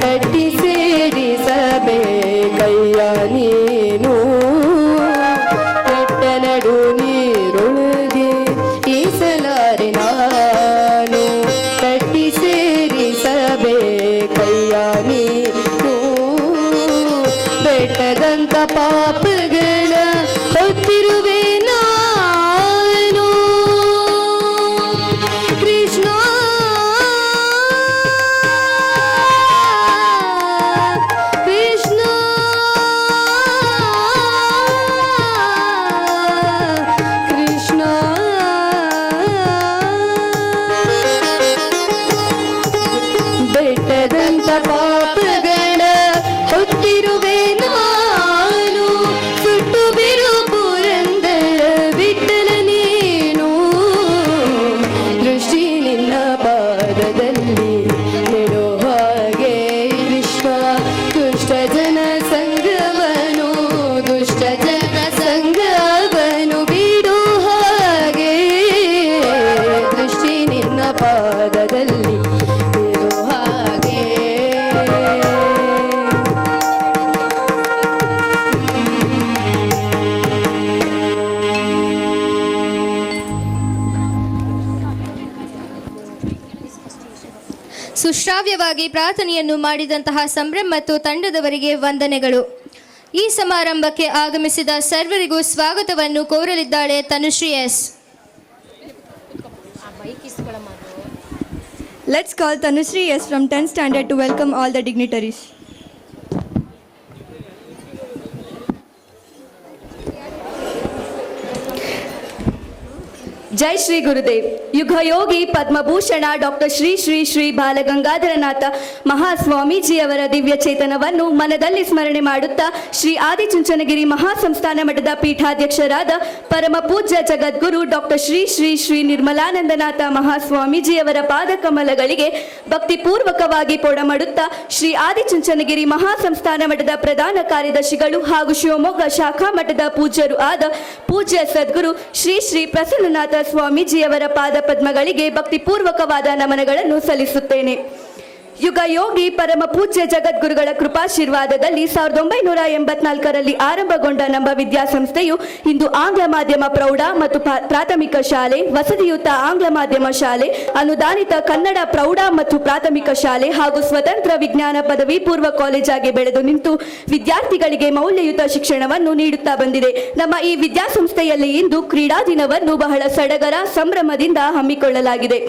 S6: ಕಟ್ಟಿ ಸೇರಿಸಬೇಕಯ್ಯ ನೀನು, ನಟ್ಟ ನಡು ನೀರೊಳಗೆ ಈಸಲಾರೆ ನಾನು, ಕಟ್ಟಿ ಸೇರಿಸಬೇಕಯ್ಯ ನೀನು, ಬೆಟ್ಟದಂತ ಪಾಪಗಳ ಹೊತ್ತಿರುವೆ ನಾನು ಕೃಷ್ಣ, ಕೃಷ್ಣ, ಕೃಷ್ಣ. ಬೆಟ್ಟದಂತ ಪಾಪಗಳ ಹೊತ್ತಿರುವೆ ನಾನು, ಸುಟ್ಟು ಬಿರು ಪುರಂದರ ವಿಠಲ ನೀನು, ದೃಷ್ಟಿ ನಿನ್ನ ಪಾದದಲ್ಲಿ ನೆಡೋ ಹಾಗೆ ಕೃಷ್ಣ, ದುಷ್ಟ ಜನ ಸಂಗವನು, ದುಷ್ಟ ಜನ ಸಂಗವನು ಬಿಡು ಹಾಗೆ, ದೃಷ್ಟಿ ನಿನ್ನ ಪಾದದಲ್ಲಿ ನೆಡೋ ಹಾಗೆ.
S1: ಸುಶ್ರಾವ್ಯವಾಗಿ ಪ್ರಾರ್ಥನೆಯನ್ನು ಮಾಡಿದಂತಹ ಸಂಭ್ರಮ್ ಮತ್ತು ತಂಡದವರಿಗೆ ವಂದನೆಗಳು. ಈ ಸಮಾರಂಭಕ್ಕೆ ಆಗಮಿಸಿದ ಸರ್ವರಿಗೂ ಸ್ವಾಗತವನ್ನು ಕೋರಲಿದ್ದಾಳೆ Tanushree S.
S5: Let's call Tanushree S from 10th standard to welcome all the dignitaries. ಜೈ ಶ್ರೀ ಗುರುದೇವ್. ಯುಗಯೋಗಿ ಪದ್ಮಭೂಷಣ ಡಾಕ್ಟರ್ ಶ್ರೀ ಶ್ರೀ ಶ್ರೀ ಬಾಲಗಂಗಾಧರನಾಥ ಮಹಾಸ್ವಾಮೀಜಿಯವರ ದಿವ್ಯ ಚೇತನವನ್ನು ಮನದಲ್ಲಿ ಸ್ಮರಣೆ ಮಾಡುತ್ತಾ ಶ್ರೀ ಆದಿಚುಂಚನಗಿರಿ ಮಹಾಸಂಸ್ಥಾನ ಮಠದ ಪೀಠಾಧ್ಯಕ್ಷರಾದ ಪರಮ ಪೂಜ್ಯ ಜಗದ್ಗುರು ಡಾಕ್ಟರ್ ಶ್ರೀ ಶ್ರೀ ಶ್ರೀ ನಿರ್ಮಲಾನಂದನಾಥ ಮಹಾಸ್ವಾಮೀಜಿಯವರ ಪಾದಕಮಲಗಳಿಗೆ ಭಕ್ತಿಪೂರ್ವಕವಾಗಿ ಪೊಡಮಡುತ್ತಾ ಶ್ರೀ ಆದಿಚುಂಚನಗಿರಿ ಮಹಾಸಂಸ್ಥಾನ ಮಠದ ಪ್ರಧಾನ ಕಾರ್ಯದರ್ಶಿಗಳು ಹಾಗೂ ಶಿವಮೊಗ್ಗ ಶಾಖಾ ಮಠದ ಪೂಜ್ಯರು ಆದ ಪೂಜ್ಯ ಸದ್ಗುರು ಶ್ರೀ ಶ್ರೀ ಪ್ರಸನ್ನನಾಥ ಸ್ವಾಮೀಜಿಯವರ ಪಾದ ಪದ್ಮಗಳಿಗೆ ಭಕ್ತಿಪೂರ್ವಕವಾದ ನಮನಗಳನ್ನು ಸಲ್ಲಿಸುತ್ತೇನೆ. ಯುಗ ಯೋಗಿ ಪರಮ ಪೂಜ್ಯ ಜಗದ್ಗುರುಗಳ ಕೃಪಾಶೀರ್ವಾದದಲ್ಲಿ 1984ರಲ್ಲಿ ಆರಂಭಗೊಂಡ ನಮ್ಮ ವಿದ್ಯಾಸಂಸ್ಥೆಯು ಇಂದು ಆಂಗ್ಲ ಮಾಧ್ಯಮ ಪ್ರೌಢ ಮತ್ತು ಪ್ರಾಥಮಿಕ ಶಾಲೆ, ವಸತಿಯುತ ಆಂಗ್ಲ ಮಾಧ್ಯಮ ಶಾಲೆ, ಅನುದಾನಿತ ಕನ್ನಡ ಪ್ರೌಢ ಮತ್ತು ಪ್ರಾಥಮಿಕ ಶಾಲೆ ಹಾಗೂ ಸ್ವತಂತ್ರ ವಿಜ್ಞಾನ ಪದವಿ ಪೂರ್ವ ಕಾಲೇಜಾಗಿ ಬೆಳೆದು ನಿಂತು ವಿದ್ಯಾರ್ಥಿಗಳಿಗೆ ಮೌಲ್ಯಯುತ ಶಿಕ್ಷಣವನ್ನು ನೀಡುತ್ತಾ ಬಂದಿದೆ. ನಮ್ಮ ಈ ವಿದ್ಯಾಸಂಸ್ಥೆಯಲ್ಲಿ ಇಂದು ಕ್ರೀಡಾ ದಿನವನ್ನು ಬಹಳ ಸಡಗರ ಸಂಭ್ರಮದಿಂದ ಹಮ್ಮಿಕೊಳ್ಳಲಾಗಿದೆ.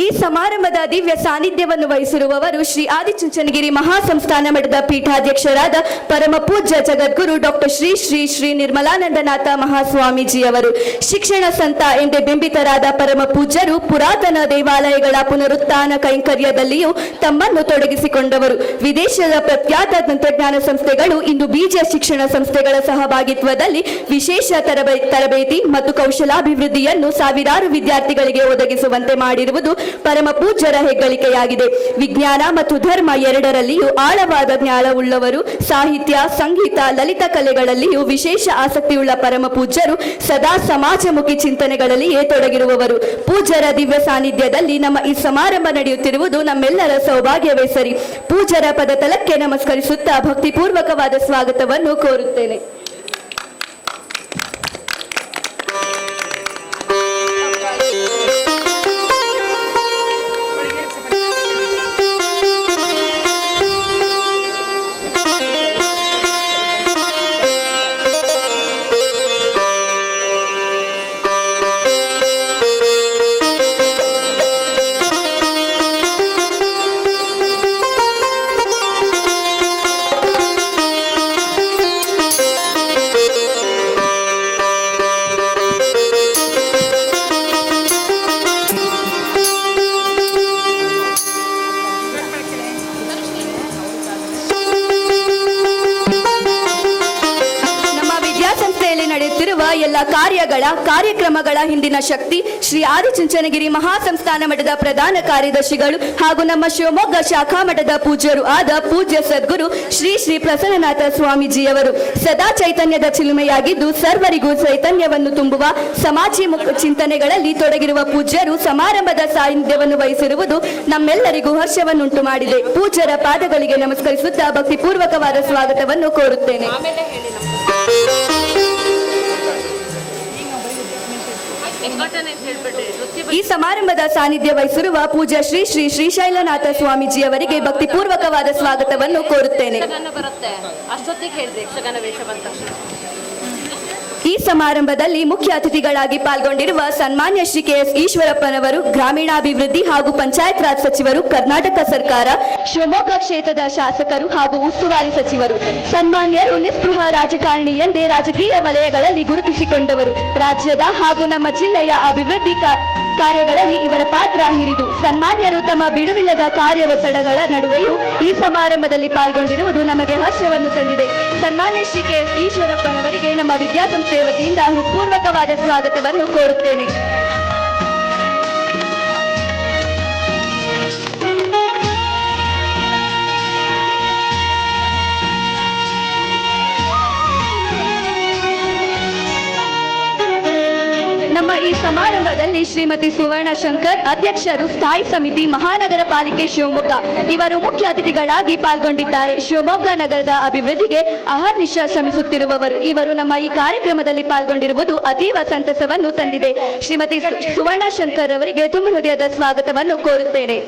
S5: ಈ ಸಮಾರಂಭದ ದಿವ್ಯ ಸಾನ್ನಿಧ್ಯವನ್ನು ವಹಿಸಿರುವವರು ಶ್ರೀ ಆದಿಚುಂಚನಗಿರಿ ಮಹಾಸಂಸ್ಥಾನ ಮಠದ ಪೀಠಾಧ್ಯಕ್ಷರಾದ ಪರಮ ಪೂಜ್ಯ ಜಗದ್ಗುರು ಡಾಕ್ಟರ್ ಶ್ರೀ ಶ್ರೀ ಶ್ರೀ ನಿರ್ಮಲಾನಂದನಾಥ ಮಹಾಸ್ವಾಮೀಜಿಯವರು. ಶಿಕ್ಷಣ ಸಂತ ಎಂದೇ ಬಿಂಬಿತರಾದ ಪರಮ ಪೂಜ್ಯರು ಪುರಾತನ ದೇವಾಲಯಗಳ ಪುನರುತ್ಥಾನ ಕೈಂಕರ್ಯದಲ್ಲಿಯೂ ತಮ್ಮನ್ನು ತೊಡಗಿಸಿಕೊಂಡವರು. ವಿದೇಶದ ಪ್ರಖ್ಯಾತ ತಂತ್ರಜ್ಞಾನ ಸಂಸ್ಥೆಗಳು ಇಂದು ಬೀಜ ಶಿಕ್ಷಣ ಸಂಸ್ಥೆಗಳ ಸಹಭಾಗಿತ್ವದಲ್ಲಿ ವಿಶೇಷ ತರಬೇತಿ ಮತ್ತು ಕೌಶಲಾಭಿವೃದ್ಧಿಯನ್ನು ಸಾವಿರಾರು ವಿದ್ಯಾರ್ಥಿಗಳಿಗೆ ಒದಗಿಸುವಂತೆ ಮಾಡಿರುವುದು ಪರಮ ಪೂಜ್ಯರ ಹೆಗ್ಗಳಿಕೆಯಾಗಿದೆ. ವಿಜ್ಞಾನ ಮತ್ತು ಧರ್ಮ ಎರಡರಲ್ಲಿಯೂ ಆಳವಾದ ಜ್ಞಾನವುಳ್ಳವರು. ಸಾಹಿತ್ಯ, ಸಂಗೀತ, ಲಲಿತ ಕಲೆಗಳಲ್ಲಿಯೂ ವಿಶೇಷ ಆಸಕ್ತಿಯುಳ್ಳ ಪರಮ ಪೂಜ್ಯರು ಸದಾ ಸಮಾಜಮುಖಿ ಚಿಂತನೆಗಳಲ್ಲಿಯೇ ತೊಡಗಿರುವವರು. ಪೂಜ್ಯರ ದಿವ್ಯ ಸಾನ್ನಿಧ್ಯದಲ್ಲಿ ನಮ್ಮ ಈ ಸಮಾರಂಭ ನಡೆಯುತ್ತಿರುವುದು ನಮ್ಮೆಲ್ಲರ ಸೌಭಾಗ್ಯವೇ ಸರಿ. ಪೂಜ್ಯರ ಪದತಲಕ್ಕೆ ನಮಸ್ಕರಿಸುತ್ತಾ ಭಕ್ತಿಪೂರ್ವಕವಾದ ಸ್ವಾಗತವನ್ನು ಕೋರುತ್ತೇನೆ. ನಡೆಯುತ್ತಿರುವ ಎಲ್ಲ ಕಾರ್ಯಕ್ರಮಗಳ ಹಿಂದಿನ ಶಕ್ತಿ ಶ್ರೀ ಆದಿಚುಂಚನಗಿರಿ ಮಹಾಸಂಸ್ಥಾನ ಮಠದ ಪ್ರಧಾನ ಕಾರ್ಯದರ್ಶಿಗಳು ಹಾಗೂ ನಮ್ಮ ಶಿವಮೊಗ್ಗ ಶಾಖಾ ಮಠದ ಪೂಜ್ಯರು ಆದ ಪೂಜ್ಯ ಸದ್ಗುರು ಶ್ರೀ ಶ್ರೀ ಪ್ರಸನ್ನನಾಥ ಸ್ವಾಮೀಜಿಯವರು. ಸದಾ ಚೈತನ್ಯದ ಚಿಲುಮೆಯಾಗಿದ್ದು ಸರ್ವರಿಗೂ ಚೈತನ್ಯವನ್ನು ತುಂಬುವ ಸಮಾಜಮುಖ ಚಿಂತನೆಗಳಲ್ಲಿ ತೊಡಗಿರುವ ಪೂಜ್ಯರು ಸಮಾರಂಭದ ಸಾನ್ನಿಧ್ಯವನ್ನು ವಹಿಸಿರುವುದು ನಮ್ಮೆಲ್ಲರಿಗೂ ಹರ್ಷವನ್ನುಂಟು ಮಾಡಿದೆ. ಪೂಜ್ಯರ ಪಾದಗಳಿಗೆ ನಮಸ್ಕರಿಸುತ್ತಾ ಭಕ್ತಿಪೂರ್ವಕವಾದ ಸ್ವಾಗತವನ್ನು ಕೋರುತ್ತೇನೆ. ಈ ಸಮಾರಂಭದ ಸಾನ್ನಿಧ್ಯ ವಹಿಸಿರುವ ಪೂಜ್ಯ ಶ್ರೀ ಶ್ರೀ ಶ್ರೀಶೈಲನಾಥ ಸ್ವಾಮೀಜಿಯವರಿಗೆ ಭಕ್ತಿಪೂರ್ವಕವಾದ ಸ್ವಾಗತವನ್ನು ಕೋರುತ್ತೇನೆ. ಈ ಸಮಾರಂಭದಲ್ಲಿ ಮುಖ್ಯ ಅತಿಥಿಗಳಾಗಿ ಪಾಲ್ಗೊಂಡಿರುವ ಸನ್ಮಾನ್ಯ ಶ್ರೀ ಕೆ.ಎಸ್. ಈಶ್ವರಪ್ಪನವರು, ಗ್ರಾಮೀಣಾಭಿವೃದ್ಧಿ ಹಾಗೂ ಪಂಚಾಯತ್ ರಾಜ್ ಸಚಿವರು, ಕರ್ನಾಟಕ ಸರ್ಕಾರ, ಶಿವಮೊಗ್ಗ ಕ್ಷೇತ್ರದ ಶಾಸಕರು ಹಾಗೂ ಉಸ್ತುವಾರಿ ಸಚಿವರು. ಸನ್ಮಾನ್ಯರು ನಿಸ್ಪೃಹ ರಾಜಕಾರಣಿ ಎಂದೇ ರಾಜಕೀಯ ವಲಯಗಳಲ್ಲಿ ಗುರುತಿಸಿಕೊಂಡವರು. ರಾಜ್ಯದ ಹಾಗೂ ನಮ್ಮ ಜಿಲ್ಲೆಯ ಅಭಿವೃದ್ಧಿ ಕಾರ್ಯಗಳಲ್ಲಿ ಇವರ ಪಾತ್ರ ಹಿರಿದು. ಸನ್ಮಾನ್ಯರು ತಮ್ಮ ಬಿಡುವಿಲ್ಲದ ಕಾರ್ಯ ಒತ್ತಡಗಳ ನಡುವೆಯೂ ಈ ಸಮಾರಂಭದಲ್ಲಿ ಪಾಲ್ಗೊಂಡಿರುವುದು ನಮಗೆ ಹರ್ಷವನ್ನು ತಂದಿದೆ. ಸನ್ಮಾನ್ಯ ಶ್ರೀ ಕೆ.ಎಸ್. ಈಶ್ವರಪ್ಪನವರಿಗೆ ನಮ್ಮ ವಿದ್ಯಾಸಂಸ್ಥೆಯ ವತಿಯಿಂದ ಹೃತ್ಪೂರ್ವಕವಾದ ಸ್ವಾಗತವನ್ನು ಕೋರುತ್ತೇನೆ. ನಮ್ಮ ಈ ಸಮಾರಂಭದಲ್ಲಿ ಶ್ರೀಮತಿ ಸುವರ್ಣ ಶಂಕರ್, ಅಧ್ಯಕ್ಷರು, ಸ್ಥಾಯಿ ಸಮಿತಿ, ಮಹಾನಗರ ಪಾಲಿಕೆ ಶಿವಮೊಗ್ಗ, ಇವರು ಮುಖ್ಯ ಅತಿಥಿಗಳಾಗಿ ಪಾಲ್ಗೊಂಡಿದ್ದಾರೆ. ಶಿವಮೊಗ್ಗ ನಗರದ ಅಭಿವೃದ್ಧಿಗೆ ಅಹರ್ನಿಶ ಶ್ರಮಿಸುತ್ತಿರುವವರು. ಇವರು ನಮ್ಮ ಈ ಕಾರ್ಯಕ್ರಮದಲ್ಲಿ ಪಾಲ್ಗೊಂಡಿರುವುದು ಅತೀವ ಸಂತಸವನ್ನು ತಂದಿದೆ. ಶ್ರೀಮತಿ ಸುವರ್ಣ ಶಂಕರ್ ಅವರಿಗೆ ತುಂಬ ಹೃದಯದ ಸ್ವಾಗತವನ್ನು ಕೋರುತ್ತೇನೆ.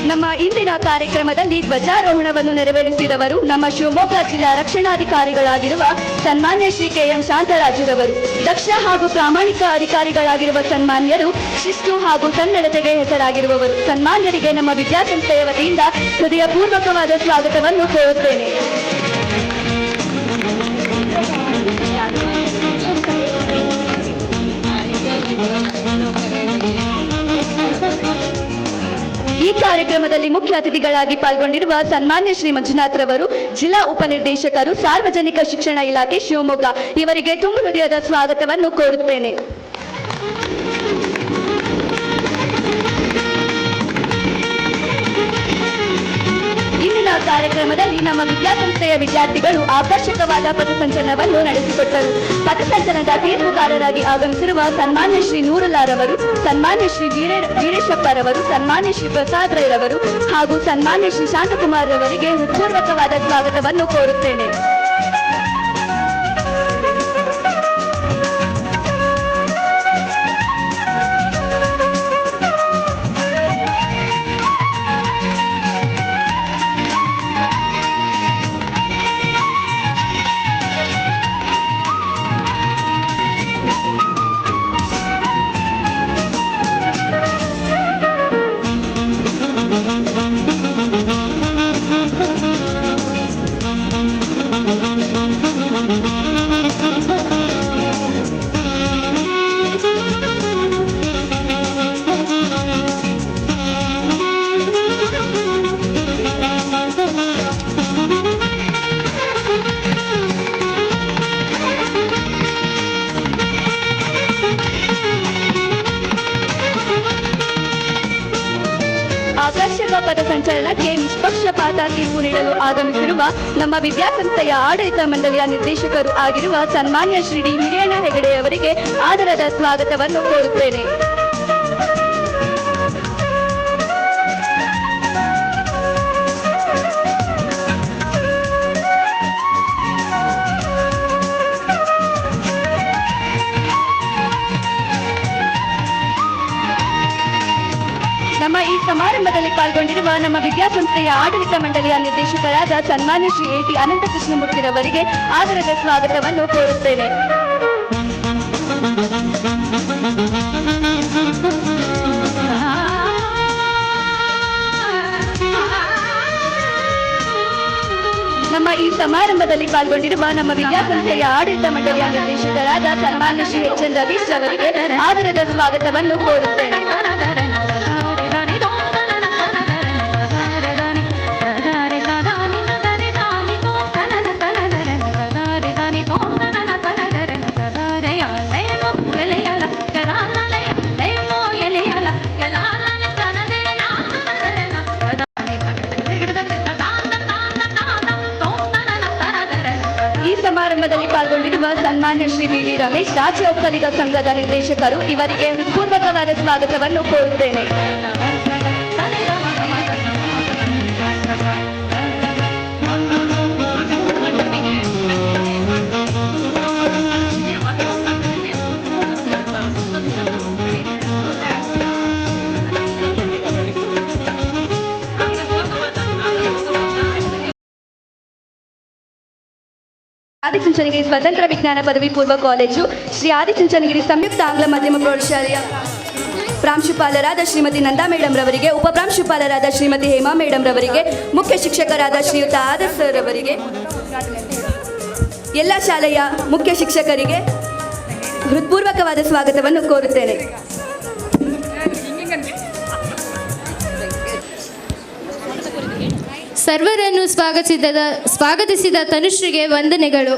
S5: ನಮ್ಮ ಇಂದಿನ ಕಾರ್ಯಕ್ರಮದಲ್ಲಿ ಧ್ವಜಾರೋಹಣವನ್ನು ನೆರವೇರಿಸಿದವರು ನಮ್ಮ ಶಿವಮೊಗ್ಗ ಜಿಲ್ಲಾ ರಕ್ಷಣಾಧಿಕಾರಿಗಳಾಗಿರುವ ಸನ್ಮಾನ್ಯ ಶ್ರೀ ಕೆ.ಎಂ. ಶಾಂತರಾಜುರವರು. ದಕ್ಷ ಹಾಗೂ ಪ್ರಾಮಾಣಿಕ ಅಧಿಕಾರಿಗಳಾಗಿರುವ ಸನ್ಮಾನ್ಯರು ಶಿಸ್ತು ಹಾಗೂ ಸನ್ನಡತೆಗೆ ಹೆಸರಾಗಿರುವವರು. ಸನ್ಮಾನ್ಯರಿಗೆ ನಮ್ಮ ವಿದ್ಯಾಸಂಸ್ಥೆಯ ವತಿಯಿಂದ ಹೃದಯಪೂರ್ವಕವಾದ ಸ್ವಾಗತವನ್ನು ಕೋರುತ್ತೇನೆ. ಈ ಕಾರ್ಯಕ್ರಮದಲ್ಲಿ ಮುಖ್ಯ ಅತಿಥಿಗಳಾಗಿ ಪಾಲ್ಗೊಂಡಿರುವ ಸನ್ಮಾನ್ಯ ಶ್ರೀ ಮಂಜುನಾಥ್ ರವರು, ಜಿಲ್ಲಾ ಉಪನಿರ್ದೇಶಕರು, ಸಾರ್ವಜನಿಕ ಶಿಕ್ಷಣ ಇಲಾಖೆ ಶಿವಮೊಗ್ಗ, ಇವರಿಗೆ ತುಂಬು ಹೃದಯದ ಸ್ವಾಗತವನ್ನು ಕೋರುತ್ತೇನೆ. ಇಂದಿನ ಕಾರ್ಯಕ್ರಮದಲ್ಲಿ ನಮ್ಮ ವಿದ್ಯಾಸಂಸ್ಥೆಯ ವಿದ್ಯಾರ್ಥಿಗಳು ಆಕರ್ಷಕವಾದ ಪಥಸಂಚಲನವನ್ನು ನಡೆಸಿಕೊಟ್ಟರು. ಪಥಸಂಚಲನದ ತೀರ್ಪುಗಾರರಾಗಿ ಆಗಮಿಸಿರುವ ಸನ್ಮಾನ್ಯ ಶ್ರೀ ನೂರುಲ್ಲಾರವರು, ಸನ್ಮಾನ್ಯ ಶ್ರೀ ವೀರೇಶಪ್ಪರವರು, ಸನ್ಮಾನ್ಯ ಶ್ರೀ ಪ್ರಸಾದ್ ರೈ ರವರು ಹಾಗೂ ಸನ್ಮಾನ್ಯ ಶ್ರೀ ಶಾಂತಕುಮಾರ್ ರವರಿಗೆ ಹೃತ್ಪೂರ್ವಕವಾದ ಸ್ವಾಗತವನ್ನು ಕೋರುತ್ತೇನೆ. ಆಕರ್ಷಕ ಪಥಸಂಚಲನಕ್ಕೆ ನಿಷ್ಪಕ್ಷಪಾತ ತೀರ್ಪು ನೀಡಲು ಆಗಮಿಸಿರುವ ನಮ್ಮ ವಿದ್ಯಾಸಂಸ್ಥೆಯ ಆಡಳಿತ ಮಂಡಳಿಯ ನಿರ್ದೇಶಕರು ಆಗಿರುವ ಸನ್ಮಾನ್ಯ ಶ್ರೀ ಡಿ ಹಿರಿಯಣ್ಣ ಹೆಗಡೆ ಅವರಿಗೆ ಆದರದ ಸ್ವಾಗತವನ್ನು ಕೋರುತ್ತೇನೆ. ನಮ್ಮ ಈ ಸಮಾರಂಭದಲ್ಲಿ ಪಾಲ್ಗೊಂಡಿರುವ ನಮ್ಮ ವಿದ್ಯಾಸಂಸ್ಥೆಯ ಆಡಳಿತ ಮಂಡಳಿಯ ನಿರ್ದೇಶಕರಾದ ಸನ್ಮಾನ್ಯ ಶ್ರೀ ಎ ಟಿ ಅನಂತಕೃಷ್ಣಮೂರ್ತಿರವರಿಗೆ ಆದರದ ಸ್ವಾಗತವನ್ನು ಕೋರುತ್ತೇನೆ. ನಮ್ಮ ಈ ಸಮಾರಂಭದಲ್ಲಿ ಪಾಲ್ಗೊಂಡಿರುವ ನಮ್ಮ ವಿದ್ಯಾಸಂಸ್ಥೆಯ ಆಡಳಿತ ಮಂಡಳಿಯ ನಿರ್ದೇಶಕರಾದ ಸನ್ಮಾನ್ಯ ಶ್ರೀ ಎಚ್ ಎನ್ ರವೀಶ್ ಅವರಿಗೆ ಆದರದ ಸ್ವಾಗತವನ್ನು ಕೋರುತ್ತೇನೆ. ಸಮಾರಂಭದಲ್ಲಿ ಪಾಲ್ಗೊಂಡಿರುವ ಸನ್ಮಾನ್ಯ ಶ್ರೀ ವಿ ವಿ ರಮೇಶ್, ರಾಜ್ಯ ಒಕ್ಕಲಿಗ ಸಂಘದ ನಿರ್ದೇಶಕರು, ಇವರಿಗೆ ಹೃತ್ಪೂರ್ವಕವಾದ ಸ್ವಾಗತವನ್ನು ಕೋರುತ್ತೇನೆ. ಆದಿಚುಂಚನಗಿರಿ ಸ್ವತಂತ್ರ ವಿಜ್ಞಾನ ಪದವಿ ಪೂರ್ವ ಕಾಲೇಜು, ಶ್ರೀ ಆದಿಚುಂಚನಗಿರಿ ಸಂಯುಕ್ತ ಆಂಗ್ಲ ಮಾಧ್ಯಮ ಪ್ರೌಢಶಾಲೆಯ ಪ್ರಾಂಶುಪಾಲರಾದ ಶ್ರೀಮತಿ ನಂದಾ ಮೇಡಮ್ ರವರಿಗೆ, ಉಪಪ್ರಾಂಶುಪಾಲರಾದ ಶ್ರೀಮತಿ ಹೇಮಾ ಮೇಡಮ್ ರವರಿಗೆ, ಮುಖ್ಯ ಶಿಕ್ಷಕರಾದ ಶ್ರೀಯುತ ಆದರ್ಶ್ ಸರ್ ಅವರಿಗೆ, ಎಲ್ಲ ಶಾಲೆಯ ಮುಖ್ಯ ಶಿಕ್ಷಕರಿಗೆ ಹೃತ್ಪೂರ್ವಕವಾದ ಸ್ವಾಗತವನ್ನು ಕೋರುತ್ತೇನೆ.
S1: ಸರ್ವರನ್ನು ಸ್ವಾಗತಿಸಿದ ತನುಶ್ರೀಗೆ ವಂದನೆಗಳು.